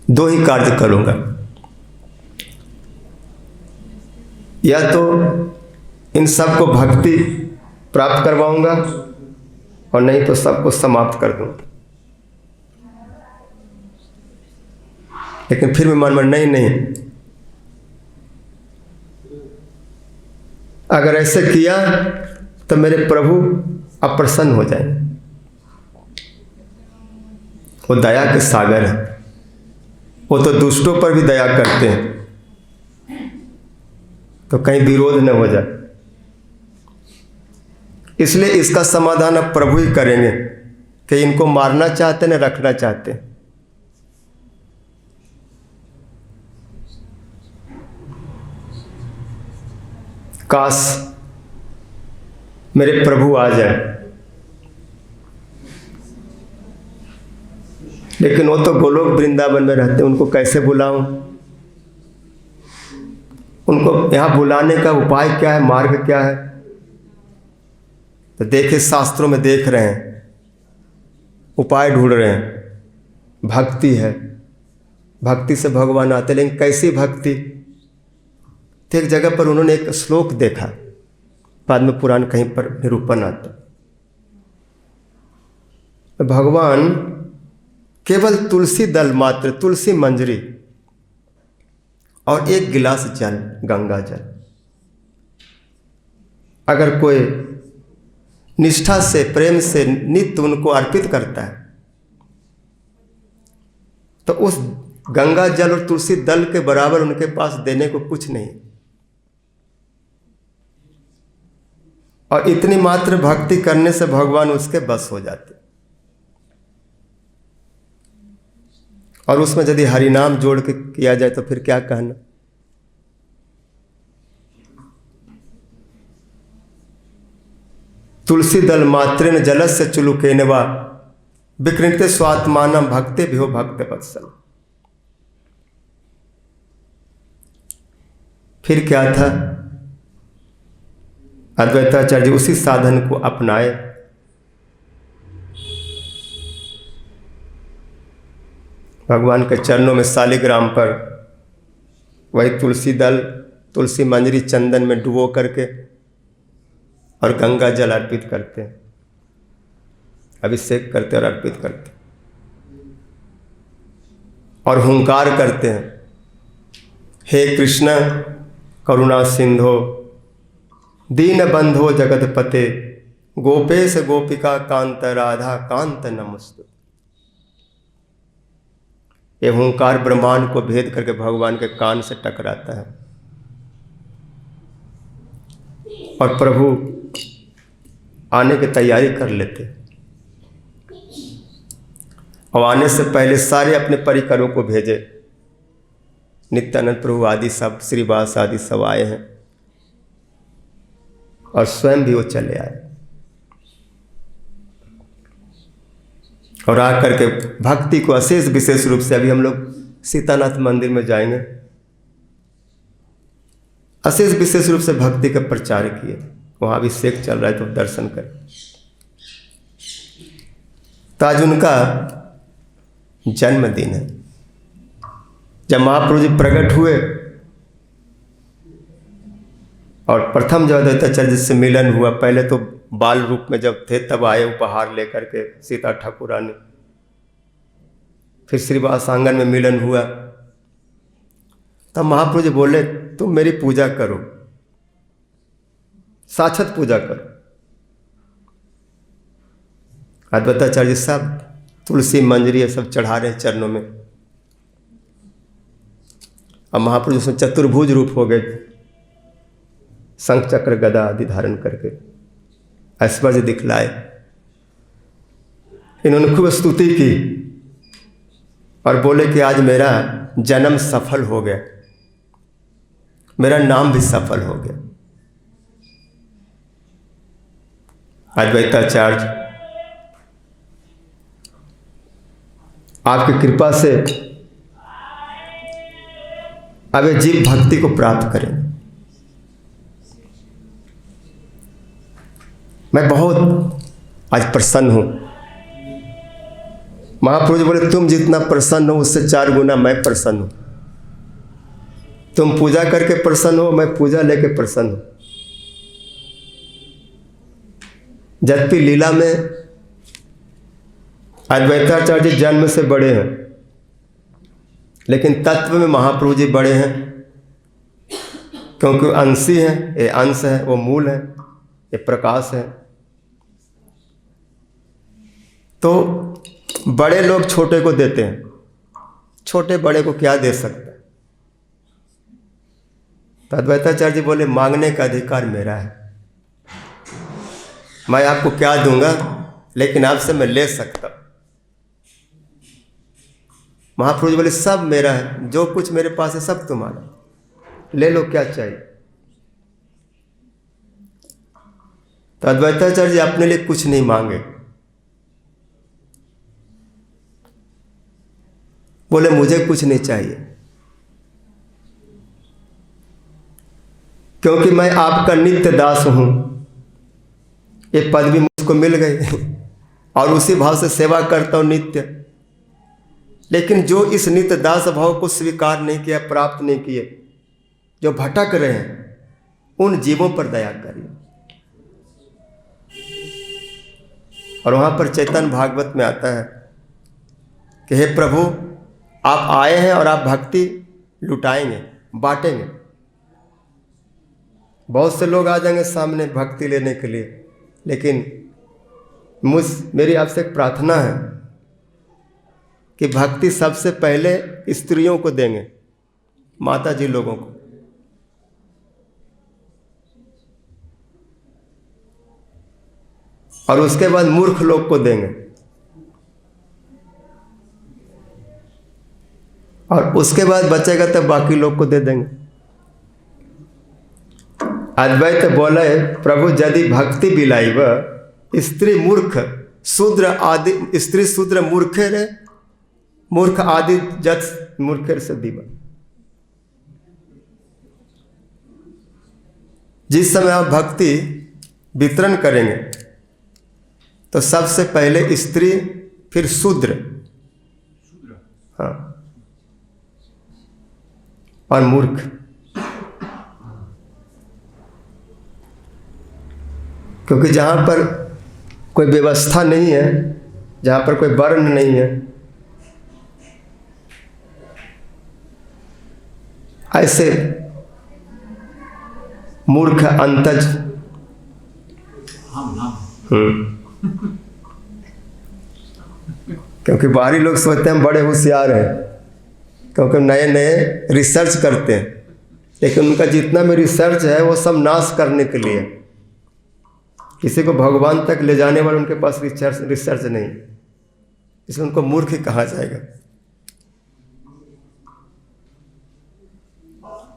दो ही कार्य करूंगा, या तो इन सबको भक्ति प्राप्त करवाऊंगा और नहीं तो सबको समाप्त कर दूंगा। लेकिन फिर भी मन नहीं, अगर ऐसे किया तो मेरे प्रभु अप्रसन्न हो जाएंगे। वो दया के सागर है, वो तो दुष्टों पर भी दया करते हैं, तो कहीं विरोध न हो जाए। इसलिए इसका समाधान अब प्रभु ही करेंगे कि इनको मारना चाहते न रखना चाहते। काश मेरे प्रभु आ जाए, लेकिन वो तो गोलोक वृंदावन में रहते हैं, उनको कैसे बुलाऊं? उनको यहाँ बुलाने का उपाय क्या है, मार्ग क्या है? तो देखे शास्त्रों में देख रहे हैं, उपाय ढूंढ रहे हैं, भक्ति है, भक्ति से भगवान आते। लेकिन कैसी भक्ति? तो एक जगह पर उन्होंने एक श्लोक देखा, बाद में पुराण कहीं पर निरूपण आता, भगवान केवल तुलसी दल मात्र, तुलसी मंजरी और 1 गिलास जल, गंगा जल, अगर कोई निष्ठा से प्रेम से नित्य उनको अर्पित करता है तो उस गंगा जल और तुलसी दल के बराबर उनके पास देने को कुछ नहीं। और इतनी मात्र भक्ति करने से भगवान उसके बस हो जाते। और उसमें यदि हरिनाम जोड़ के किया जाए तो फिर क्या कहना। तुलसी दल मात्रेन जलस्य चुलुकेन वा विकृते स्वात्मानम भक्ते भ्यो भक्त वत्सल। फिर क्या था? अद्वैताचार्य उसी साधन को अपनाए। भगवान के चरणों में शालिग्राम पर वही तुलसी दल, तुलसी मंजरी चंदन में डुबो करके और गंगा जल अर्पित करते हैं, अभिषेक करते और अर्पित करते और हुंकार करते हैं, हे कृष्ण करुणा सिंधो दीन बंधो जगतपते गोपेश गोपिका कांत राधा कांत नमस्तुते। ये हुंकार ब्रह्मांड को भेद करके भगवान के कान से टकराता है और प्रभु आने की तैयारी कर लेते। और आने से पहले सारे अपने परिकरों को भेजे। नित्यानंद प्रभु आदि सब, श्रीवास आदि सब आए हैं और स्वयं भी वो चले आए और आकर के भक्ति को अशेष विशेष रूप से, अभी हम लोग सीतानाथ मंदिर में जाएंगे, अशेष विशेष रूप से भक्ति का प्रचार किए। वहाँ अभिषेक चल रहा है तो दर्शन करें। तो आज उनका जन्मदिन है। जब महाप्रभु जी प्रकट हुए और प्रथम जब अद्वैताचार्य से मिलन हुआ, पहले तो बाल रूप में जब थे तब आए उपहार लेकर के सीता ठाकुरानी, फिर श्रीवास आंगन में मिलन हुआ। तब महाप्रभु जी बोले तुम मेरी पूजा करो, साक्षात पूजा करो। अद्वैताचार्य सब तुलसी मंजरी सब चढ़ा रहे चरणों में अब महाप्रभु उसमें चतुर्भुज रूप हो गए, शंख चक्र गदा आदि धारण करके ऐश्वर्य दिखलाए। इन्होंने खूब स्तुति की और बोले कि आज मेरा जन्म सफल हो गया, मेरा नाम भी सफल हो गया। अद्वैताचार्य आपकी कृपा से अब ये जीव भक्ति को प्राप्त करें। मैं बहुत आज प्रसन्न हूं। महाप्रभु जी बोले तुम जितना प्रसन्न हो उससे 4 गुना मैं प्रसन्न हूं। तुम पूजा करके प्रसन्न हो, मैं पूजा लेके प्रसन्न हूं। जबकि लीला में अद्वैताचार्य जी जन्म से बड़े हैं, लेकिन तत्व में महाप्रभु जी बड़े हैं, क्योंकि अंशी हैं, ये अंश है, वो मूल है, ये प्रकाश है। तो बड़े लोग छोटे को देते हैं, छोटे बड़े को क्या दे सकते हैं। तो अद्वैताचार्य जी बोले मांगने का अधिकार मेरा है, मैं आपको क्या दूंगा, लेकिन आपसे मैं ले सकता। महाप्रभु जी बोले सब मेरा है, जो कुछ मेरे पास है सब तुम्हारा, ले लो क्या चाहिए। तो अद्वैताचार्य जी अपने लिए कुछ नहीं मांगे, बोले मुझे कुछ नहीं चाहिए, क्योंकि मैं आपका नित्य दास हूं। ये पदवी मुझको मिल गई और उसी भाव से सेवा करता हूं नित्य। लेकिन जो इस नित्य दास भाव को स्वीकार नहीं किया, प्राप्त नहीं किए, जो भटक रहे हैं, उन जीवों पर दया करिए। और वहां पर चैतन्य भागवत में आता है कि हे प्रभु आप आए हैं और आप भक्ति लुटाएंगे, बांटेंगे। बहुत से लोग आ जाएंगे सामने भक्ति लेने के लिए, लेकिन मेरी आपसे एक प्रार्थना है कि भक्ति सबसे पहले स्त्रियों को देंगे, माता जी लोगों को। और उसके बाद मूर्ख लोग को देंगे, और उसके बाद बचेगा तो बाकी लोग को दे देंगे। अद्वैत बोले प्रभु यदि भक्ति बिलाइब स्त्री मूर्ख शूद्र आदि, स्त्री शूद्र मूर्खे रे मूर्ख आदि जत मूर्खेर से दीवा। जिस समय आप भक्ति वितरण करेंगे तो सबसे पहले स्त्री, फिर शूद्र, हाँ, और मूर्ख। क्योंकि जहाँ पर कोई व्यवस्था नहीं है, जहाँ पर कोई वर्ण नहीं है, ऐसे मूर्ख अंतज, क्योंकि बाहरी लोग सोचते हैं बड़े होशियार हैं, क्योंकि नए नए रिसर्च करते हैं, लेकिन उनका जितना भी रिसर्च है वो सब नाश करने के लिए। किसी को भगवान तक ले जाने वाले उनके पास रिसर्च नहीं, इसलिए उनको मूर्ख ही कहा जाएगा।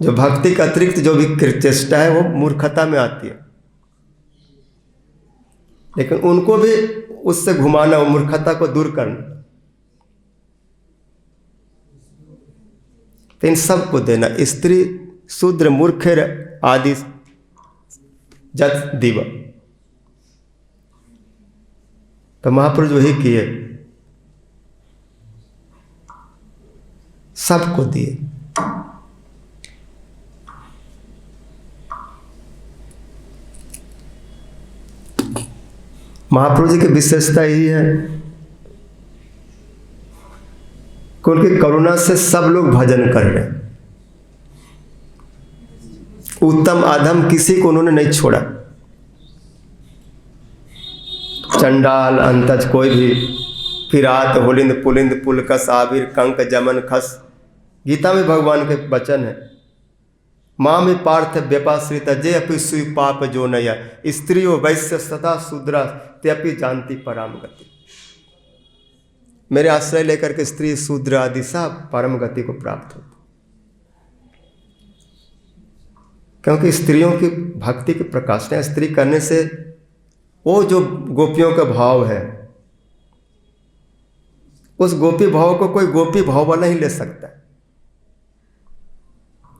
जो भक्ति का अतिरिक्त जो भी चेष्टा है वो मूर्खता में आती है, लेकिन उनको भी उससे घुमाना, वो मूर्खता को दूर करना। तो इन सब को देना, स्त्री शूद्र मूर्खेर आदि जत दीवा। तो महाप्रभु वही किए, सबको दिए। महाप्रभु जी की विशेषता यही है कि उनकी करुणा से सब लोग भजन कर रहे हैं। उत्तम आधम किसी को उन्होंने नहीं छोड़ा, चंडाल अंतज कोई भी, किरात होलिंद पुलिंद पुलकस आबिर कंक जमन खस गीता में भगवान के वचन है, माँ में पार्थ व्यपाश्रित जे अपि सुई पाप जो नया स्त्रियो वैश्य सदा शूद्रा ते अपि जानती पराम गति। मेरे आश्रय लेकर के स्त्री शूद्र आदि सब परम गति को प्राप्त होते, क्योंकि स्त्रियों की भक्ति की प्रकाशना स्त्री करने से वो जो गोपियों का भाव है, उस गोपी भाव को कोई गोपी भाव वाला ही ले सकता है।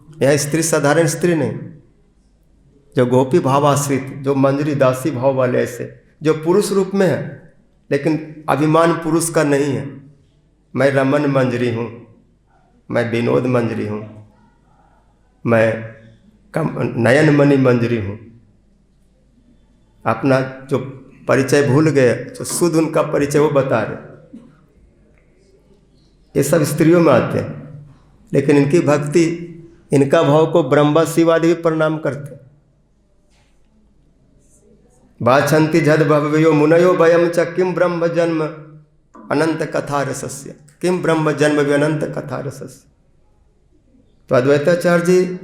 यह स्त्री साधारण स्त्री नहीं, जो गोपी भाव आश्रित, जो मंजरी दासी भाव वाले, ऐसे जो पुरुष रूप में है लेकिन अभिमान पुरुष का नहीं है। मैं रमन मंजरी हूँ, मैं विनोद मंजरी हूँ, मैं नयन मणि मंजरी हूँ। अपना जो परिचय भूल गए, जो शुद्ध उनका परिचय वो बता रहे। ये सब स्त्रियों में आते हैं, लेकिन इनकी भक्ति, इनका भाव को ब्रह्मा शिव आदि भी प्रणाम करते हैं। बाछन्ति झद भवयो मुनयो वयम च किम ब्रह्म जन्म अनंत कथा रसस्य, किम ब्रह्म जन्म भी अनंत कथा रसस्य। तो अद्वैताचार्य जी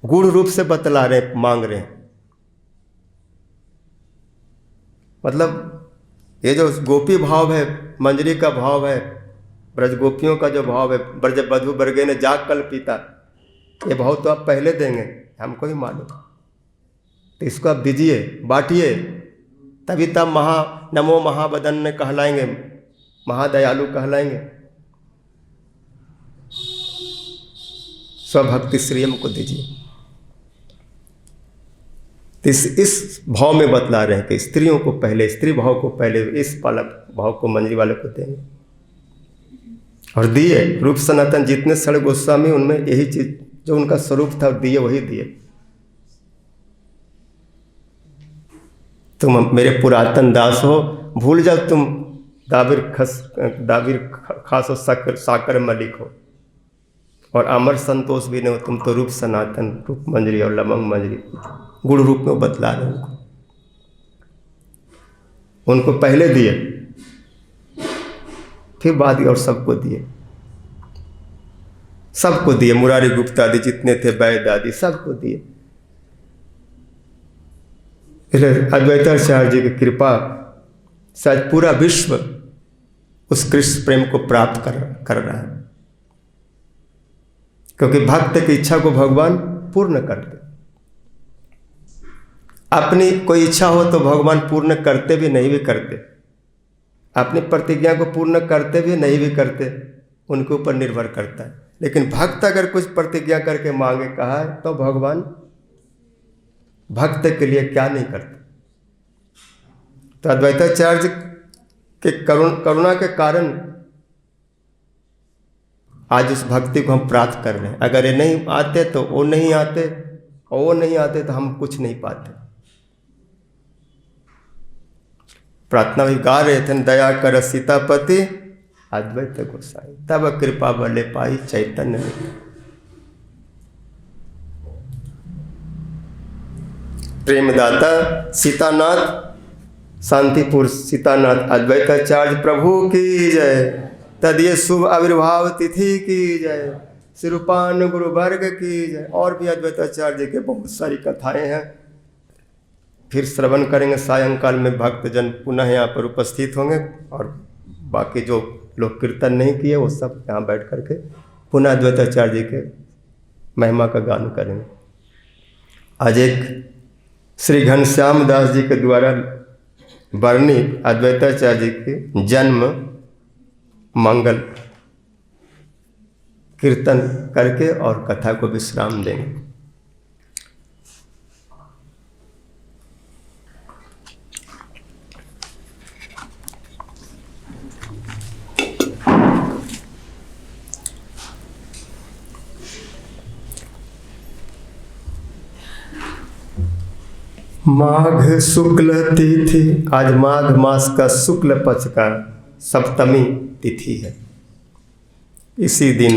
गूढ़ रूप से बतला रहे, मांग रहे हैं। मतलब ये जो गोपी भाव है, मंजरी का भाव है, ब्रज गोपियों का जो भाव है, ब्रज बधु बरगे ने जाग कल पीता, ये भाव तो आप पहले देंगे, हमको ही मालूम। तो इसको आप दीजिए, बांटिए, तभी तब नमो महाबदन कहलाएंगे, महादयालु कहलाएंगे। स्वभक्ति श्रीयम को दीजिए। इस भाव में बतला रहे हैं कि स्त्रियों को पहले, स्त्री भाव को पहले, इस पालक भाव को मंजरी वाले को देंगे। और दिए रूप सनातन जितने सड़े गोस्वामी, उनमें यही चीज जो उनका स्वरूप था दिए, वही दिए। तुम मेरे पुरातन दास हो, भूल जाओ तुम दाबिर खास हो, साकर मलिक हो, और अमर संतोष भी नहीं हो, तुम तो रूप सनातन, रूप मंजरी और लमंग मंजरी गुण रूप में बतला रहे उनको पहले दिए, फिर बाद और सबको दिए, सबको दिए। मुरारी गुप्ता आदि जितने थे, वैद आदि सबको दिए। अद्वैताचार्य जी की कृपा शायद पूरा विश्व उस कृष्ण प्रेम को प्राप्त कर रहा है, क्योंकि भक्त की इच्छा को भगवान पूर्ण करते। अपनी कोई इच्छा हो तो भगवान पूर्ण करते भी, नहीं भी करते। अपनी प्रतिज्ञा को पूर्ण करते भी, नहीं भी करते, उनके ऊपर निर्भर करता है। लेकिन भक्त अगर कुछ प्रतिज्ञा करके मांगे, कहा है, तो भगवान भक्त के लिए क्या नहीं करते। तो अद्वैताचार्य के करुणा के कारण आज उस भक्ति को हम प्राप्त कर रहे हैं। अगर ये नहीं आते तो वो नहीं आते, और वो नहीं आते तो हम कुछ नहीं पाते। प्रार्थना भी गा रहे थे, दया कर सीतापति अद्वैत गोसाई, तब कृपा बले पाई चैतन्य में। प्रेमदाता सीतानाथ, शांतिपुर सीतानाथ अद्वैताचार्य प्रभु की जय। तदीय शुभ आविर्भाव तिथि की जय। सिरुपान गुरु वर्ग की जय। और भी अद्वैताचार्य जी के बहुत सारी कथाएं हैं, फिर श्रवण करेंगे। सायंकाल में भक्तजन पुनः यहाँ पर उपस्थित होंगे, और बाकी जो लोग कीर्तन नहीं किए वो सब यहाँ बैठ करके पुनः अद्वैताचार्य जी के महिमा का गान करेंगे। आज एक श्री घनश्याम दास जी के द्वारा वर्णित अद्वैताचार्य जी के जन्म मंगल कीर्तन करके और कथा को विश्राम देंगे। माघ शुक्ल तिथि, आज माघ मास का शुक्ल पक्ष का सप्तमी तिथि है। इसी दिन,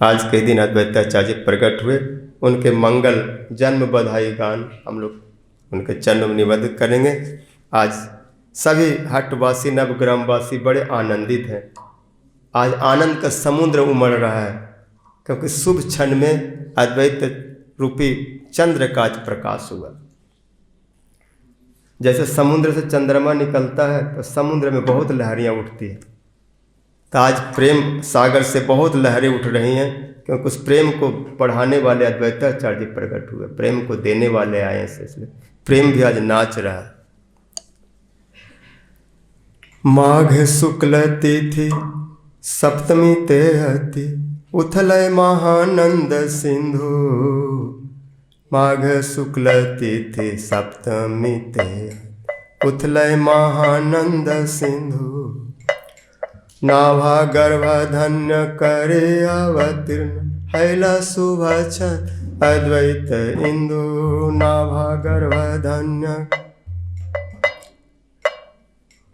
आज के दिन अद्वैताचार्य प्रकट हुए। उनके मंगल जन्म बधाई गान हम लोग उनके जन्म निबद्ध करेंगे। आज सभी हटवासी नवग्रामवासी बड़े आनंदित हैं आज आनंद का समुद्र उमड़ रहा है, क्योंकि शुभ क्षण में अद्वैत रूपी चंद्र का आज प्रकाश हुआ। जैसे समुद्र से चंद्रमा निकलता है तो समुद्र में बहुत लहरियाँ उठती हैं, तो आज प्रेम सागर से बहुत लहरें उठ रही हैं, क्योंकि उस प्रेम को बढ़ाने वाले अद्वैताचार्य जी प्रकट हुए, प्रेम को देने वाले आए हैं, इसलिए प्रेम भी आज नाच रहा है। माघ शुक्ल तिथि सप्तमी ते अति उथलय महानंद सिंधु। माघ शुक्ल तिथि सप्तमी ते उथलय महानंद सिंधु। नाभा गर्भ धन्य करे अवतीर्ण हैला शुभ क्षण अद्वैत इंदु। नाभा गर्भ धन्य,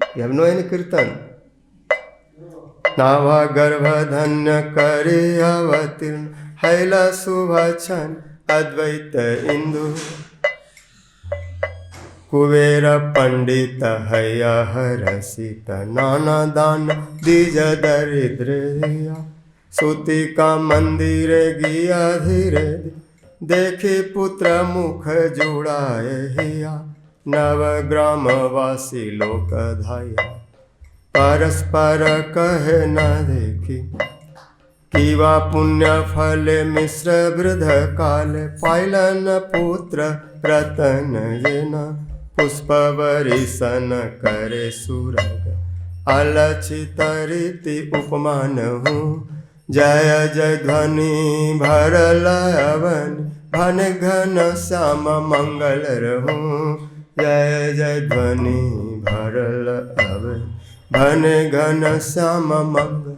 you have no any कीर्तन। नाभा गर्भ धन्य करे अवतीर्ण हैला शुभ क्षण अद्वैत इंदु। कुबेर पंडित हैया हरसित नाना दान दीज दरिद्र दिया। सूती का मंदिर गिया धीरे देखे पुत्र मुख जुड़ाए हिया। नवग्राम वासी लोक धाया परस्पर कहे न देखी। कीवा पुण्य फल मिश्र वृद्ध काल पाइलन पुत्र रतन जेना। पुष्प बरिसन करे सुरग अलक्षित रीति उपमान हूँ। जय जय ध्वनि भरल अवन भन घन श्याम मंगल रहूं। जय जय ध्वनि भरल अवन भन घन श्याम मंगल।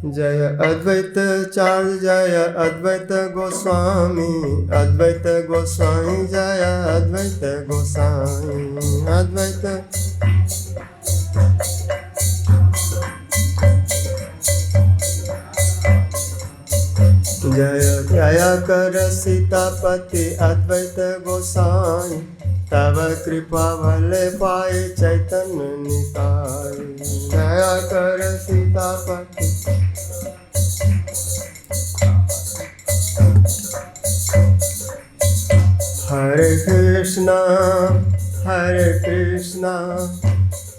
जय अद्वैत चार्य जय अद्वैत गोस्वामी। अद्वैत गोस्वामी जय अद्वैत गोस्वामी। अद्वैत जय जय कर सीतापति अद्वैत गोसाई। तब कृपा भले पाए चैतन्य निताय। जय कर सीतापति हरे कृष्णा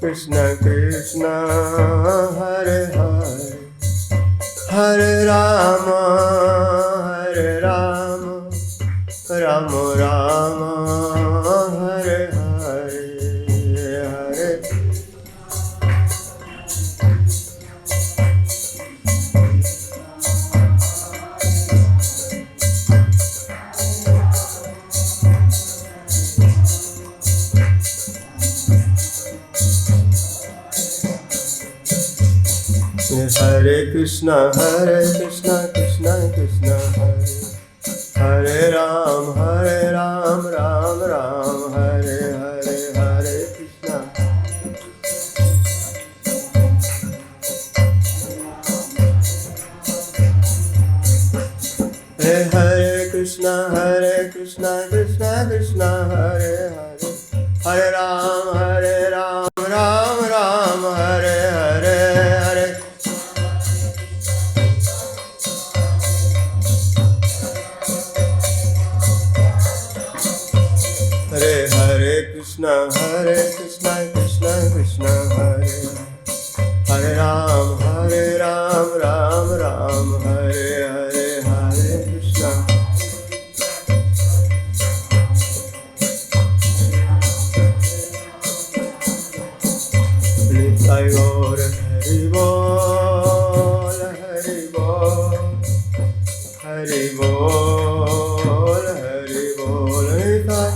कृष्ण कृष्ण हरे हरे हरे राम राम राम हरे हरे हरे। हरे कृष्णा कृष्ण कृष्ण हरे हरे राम राम राम हरे हरे हरे कृष्णा। हरे कृष्णा कृष्ण कृष्ण हरे हरे हरे राम राम राम हरे हरे हरे। हरे कृष्णा कृष्ण कृष्ण हरे हरे राम राम हरे हरे हरे कृष्णा। निताय गौर हरि बोल हरि बोल हरि बोल हरि बोल। निताय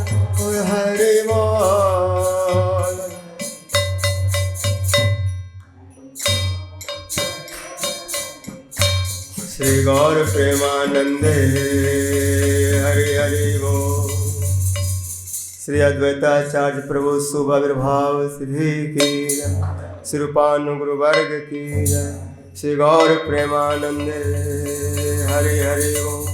हरि बोल। श्री गौर प्रेमानंदे हरि हरि बोल। श्री अद्वैताचार्य प्रभु शुभ आविर्भाव सिद्धि की जय। श्री रूपानुगुरु वर्ग की जय। श्री गौर प्रेमानंदे हरि हरि बोल।